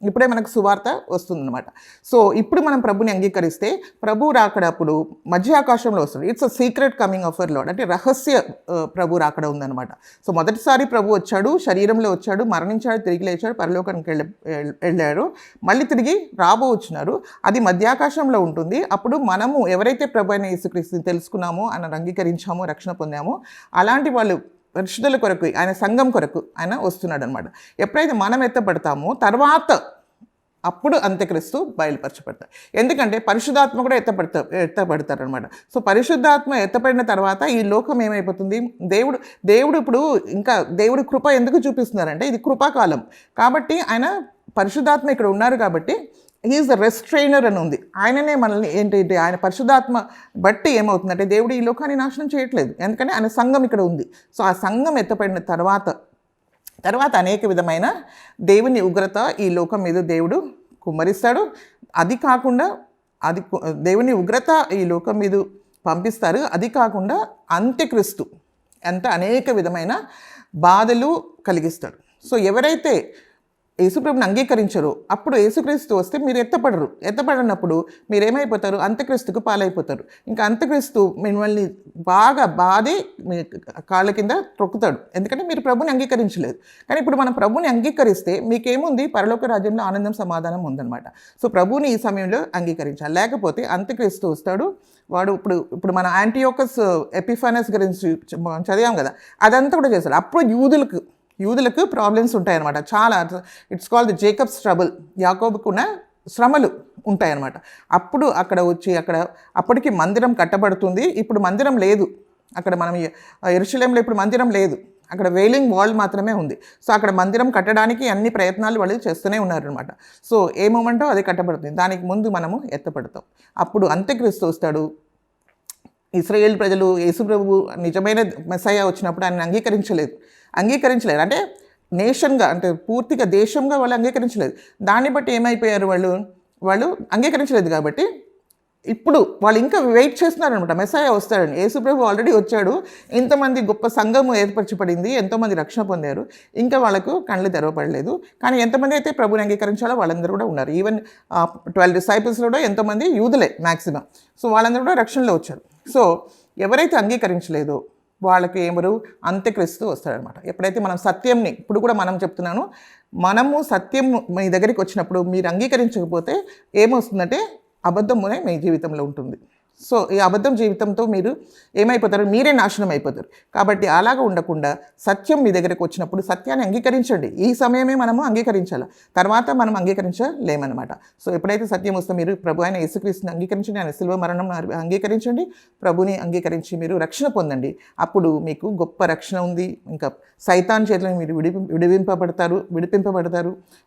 ఇప్పుడే మనకు సువార్త వస్తుందన్నమాట. సో ఇప్పుడు మనం ప్రభుని అంగీకరిస్తే ప్రభు రాకడప్పుడు మధ్య ఆకాశంలో వస్తుంది. It's a secret coming of our Lord, అంటే రహస్య ప్రభు రాకడ ఉందన్నమాట. సో మొదటిసారి ప్రభు వచ్చాడు, శరీరంలో వచ్చాడు, మరణించాడు, తిరిగి లేచాడు, పరలోకానికి వెళ్ళారు, మళ్ళీ తిరిగి రాబోతున్నారు. అది మధ్యాకాశంలో ఉంటుంది. అప్పుడు మనము ఎవరైతే ప్రభు అయిన యేసుక్రీస్తుని తెలుసుకున్నామో, ఆయన అంగీకరించామో, రక్షణ పొందామో, అలాంటి వాళ్ళు పరిశుద్ధుల కొరకు, ఆయన సంఘం కొరకు ఆయన వస్తున్నాడు అనమాట. ఎప్పుడైతే మనం ఎత్తపడతామో తర్వాత అప్పుడు అంత్యక్రీస్తు బయలుపరచబడతారు. ఎందుకంటే పరిశుద్ధాత్మ కూడా ఎత్తపడతారు అనమాట. సో పరిశుద్ధాత్మ ఎత్తపడిన తర్వాత ఈ లోకం ఏమైపోతుంది, దేవుడు ఇప్పుడు ఇంకా దేవుడి కృప ఎందుకు చూపిస్తున్నారంటే ఇది కృపాకాలం కాబట్టి, ఆయన పరిశుద్ధాత్మ ఇక్కడ ఉన్నారు కాబట్టి హీఈస్ ద రెస్ట్రైనర్ అని ఉంది. ఆయననే మనల్ని ఏంటి ఆయన పరిశుద్ధాత్మ బట్టి ఏమవుతుందంటే దేవుడు ఈ లోకాన్ని నాశనం చేయట్లేదు, ఎందుకంటే ఆయన సంఘం ఇక్కడ ఉంది. సో ఆ సంఘం ఎత్తపడిన తర్వాత అనేక విధమైన దేవుని ఉగ్రత ఈ లోకం మీద దేవుడు కుమ్మరిస్తాడు. అది కాకుండా దేవుని ఉగ్రత ఈ లోకం మీద పంపిస్తారు. అది కాకుండా అంత్యక్రీస్తు అనేక విధమైన బాధలు కలిగిస్తాడు. సో ఎవరైతే యేసుప్రభుని అంగీకరించరు, అప్పుడు యేసుక్రీస్తు వస్తే మీరు ఎత్తపడినప్పుడు మీరు ఏమైపోతారు, అంత్యక్రీస్తుకు పాలైపోతారు. ఇంకా అంత్యక్రీస్తు మిమ్మల్ని బాగా బాధి మీ కాళ్ళ కింద తొక్కుతాడు, ఎందుకంటే మీరు ప్రభుని అంగీకరించలేదు. కానీ ఇప్పుడు మనం ప్రభుని అంగీకరిస్తే మీకేముంది, పరలోక రాజ్యంలో ఆనందం సమాధానం ఉందన్నమాట. సో ప్రభుని ఈ సమయంలో అంగీకరించాలి, లేకపోతే అంత్యక్రీస్తు వస్తాడు. వాడు ఇప్పుడు మన యాంటీయోకస్ ఎపిఫానస్ గురించి చదివాం కదా, అదంతా కూడా చేస్తాడు. అప్పుడు యూదులకు ప్రాబ్లమ్స్ ఉంటాయన్నమాట చాలా. It's called the Jacob's trouble, యాకోబుకున్న శ్రమలు ఉంటాయన్నమాట. అప్పుడు అప్పటికి మందిరం కట్టబడుతుంది. ఇప్పుడు మందిరం లేదు అక్కడ, మనం యెరూషలేములో ఇప్పుడు మందిరం లేదు, అక్కడ వెయిలింగ్ వాల్ మాత్రమే ఉంది. సో అక్కడ మందిరం కట్టడానికి అన్ని ప్రయత్నాలు వాళ్ళు చేస్తూనే ఉన్నారనమాట. సో ఏ మూమెంటో అది కట్టబడుతుంది, దానికి ముందు మనము ఎత్తపడతాం. అప్పుడు అంత్యక్రీస్తు వస్తాడు. ఇశ్రాయేల్ ప్రజలు యేసుప్రభు నిజమైన మెస్సయ్య వచ్చినప్పుడు ఆయన అంగీకరించలేదు, అంటే నేషన్గా, అంటే పూర్తిగా దేశంగా వాళ్ళు అంగీకరించలేదు. దాన్ని బట్టి ఏమైపోయారు, వాళ్ళు అంగీకరించలేదు. కాబట్టి ఇప్పుడు వాళ్ళు ఇంకా వెయిట్ చేస్తున్నారనమాట, మెస్సయ్య వస్తాడని. యేసుప్రభు ఆల్రెడీ వచ్చాడు, ఇంతమంది గొప్ప సంఘము ఏర్పరచబడింది, ఎంతోమంది రక్షణ పొందారు, ఇంకా వాళ్ళకు కళ్ళు తెరవపడలేదు. కానీ ఎంతమంది అయితే ప్రభుని అంగీకరించాలో వాళ్ళందరూ కూడా ఉన్నారు. ఈవెన్ 12 డిసైపుల్స్లో కూడా ఎంతోమంది యూదులే మ్యాక్సిమం. సో వాళ్ళందరూ కూడా రక్షణలో వచ్చారు. సో ఎవరైతే అంగీకరించలేదో వాళ్ళకి అంత్యక్రీస్తు వస్తాడనమాట. ఎప్పుడైతే మనం సత్యంని, ఇప్పుడు కూడా మనం చెప్తున్నాను, మనము సత్యం మీ దగ్గరికి వచ్చినప్పుడు మీరు అంగీకరించకపోతే ఏమొస్తుందంటే అబద్ధమునే మీ జీవితంలో ఉంటుంది. సో ఈ అబద్ధం జీవితంతో మీరు ఏమైపోతారు, మీరే నాశనం అయిపోతారు. కాబట్టి అలాగా ఉండకుండా సత్యం మీ దగ్గరకు వచ్చినప్పుడు సత్యాన్ని అంగీకరించండి. ఈ సమయమే మనము అంగీకరించాలి, తర్వాత మనం అంగీకరించలేమన్నమాట. సో ఎప్పుడైతే సత్యం వస్తే మీరు ప్రభు అయిన యేసుక్రీస్తుని అంగీకరించండి, ఆయన శిలువ మరణం అంగీకరించండి, ప్రభుని అంగీకరించి మీరు రక్షణ పొందండి. అప్పుడు మీకు గొప్ప రక్షణ ఉంది. ఇంకా సైతాన్ చేతులను మీరు విడిపింపబడతారు.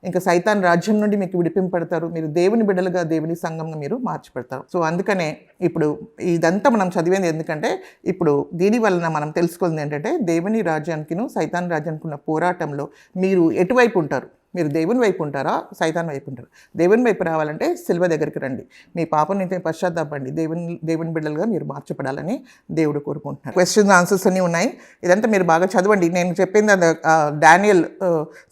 ఇంకా సైతాన్ రాజ్యం నుండి మీకు విడిపింపబడతారు. మీరు దేవుని బిడ్డలుగా, దేవుని సంఘంగా మీరు మార్చిపెడతారు. సో అందుకనే ఇప్పుడు ఇప్పుడు ఇదంతా మనం చదివేది ఎందుకంటే ఇప్పుడు దీని వలన మనం తెలుసుకుంది ఏంటంటే దేవుని రాజ్యానికిను సైతాన్ రాజ్యానికి ఉన్న పోరాటంలో మీరు ఎటువైపు ఉంటారు, మీరు దేవుని వైపు ఉంటారా సైతాన్ వైపు ఉంటారు? దేవుని వైపు రావాలంటే సిల్వ దగ్గరికి రండి, మీ పాపం నుంచి పశ్చాత్తాపండి, దేవుని బిడ్డలుగా మీరు మార్చబడాలని దేవుడు కోరుకుంటున్నారు. క్వశ్చన్స్ ఆన్సర్స్ అన్నీ ఉన్నాయి, ఇదంతా మీరు బాగా చదవండి. నేను చెప్పింది డానియల్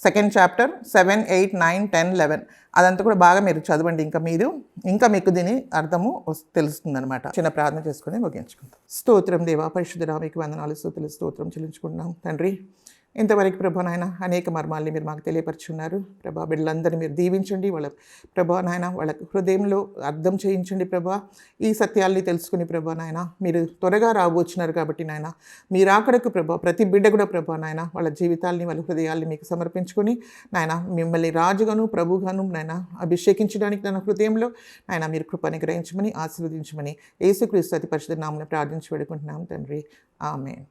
2nd చాప్టర్ 7, 8, 9, 10, 11 అదంతా కూడా బాగా మీరు చదవండి. ఇంకా మీకు దీని అర్థము తెలుస్తుంది అనమాట. చిన్న ప్రార్థన చేసుకుని ముగించుకుంటాం. స్తోత్రం దేవా, పరిశుద్ధుడా, మీకు వందనాలు, స్తుతులు, స్తోత్రం చెల్లించుకుంటున్నాం తండ్రి. ఇంతవరకు ప్రభా నాయన అనేక మర్మాల్ని మీరు మాకు తెలియపరుచున్నారు ప్రభా. బిడ్డలందరినీ మీరు దీవించండి, వాళ్ళ ప్రభా నాయన వాళ్ళ హృదయంలో అర్థం చేయించండి ప్రభా. ఈ సత్యాల్ని తెలుసుకుని ప్రభా నాయన మీరు త్వరగా రాబోతున్నారు కాబట్టి నాయన మీరు అక్కడకు ప్రభా ప్రతి బిడ్డ కూడా ప్రభా నాయన వాళ్ళ జీవితాల్ని వాళ్ళ హృదయాల్ని మీకు సమర్పించుకొని నాయన మిమ్మల్ని రాజుగాను ప్రభుగాను నాయన అభిషేకించడానికి నా హృదయంలో నాయన మీరు కృపని గ్రహించమని ఆశీర్వదించమని యేసుక్రీస్తు అతి పరిశుద్ధ నామమున ప్రార్థించి వేడుకుంటున్నాం తండ్రి. ఆమేన్.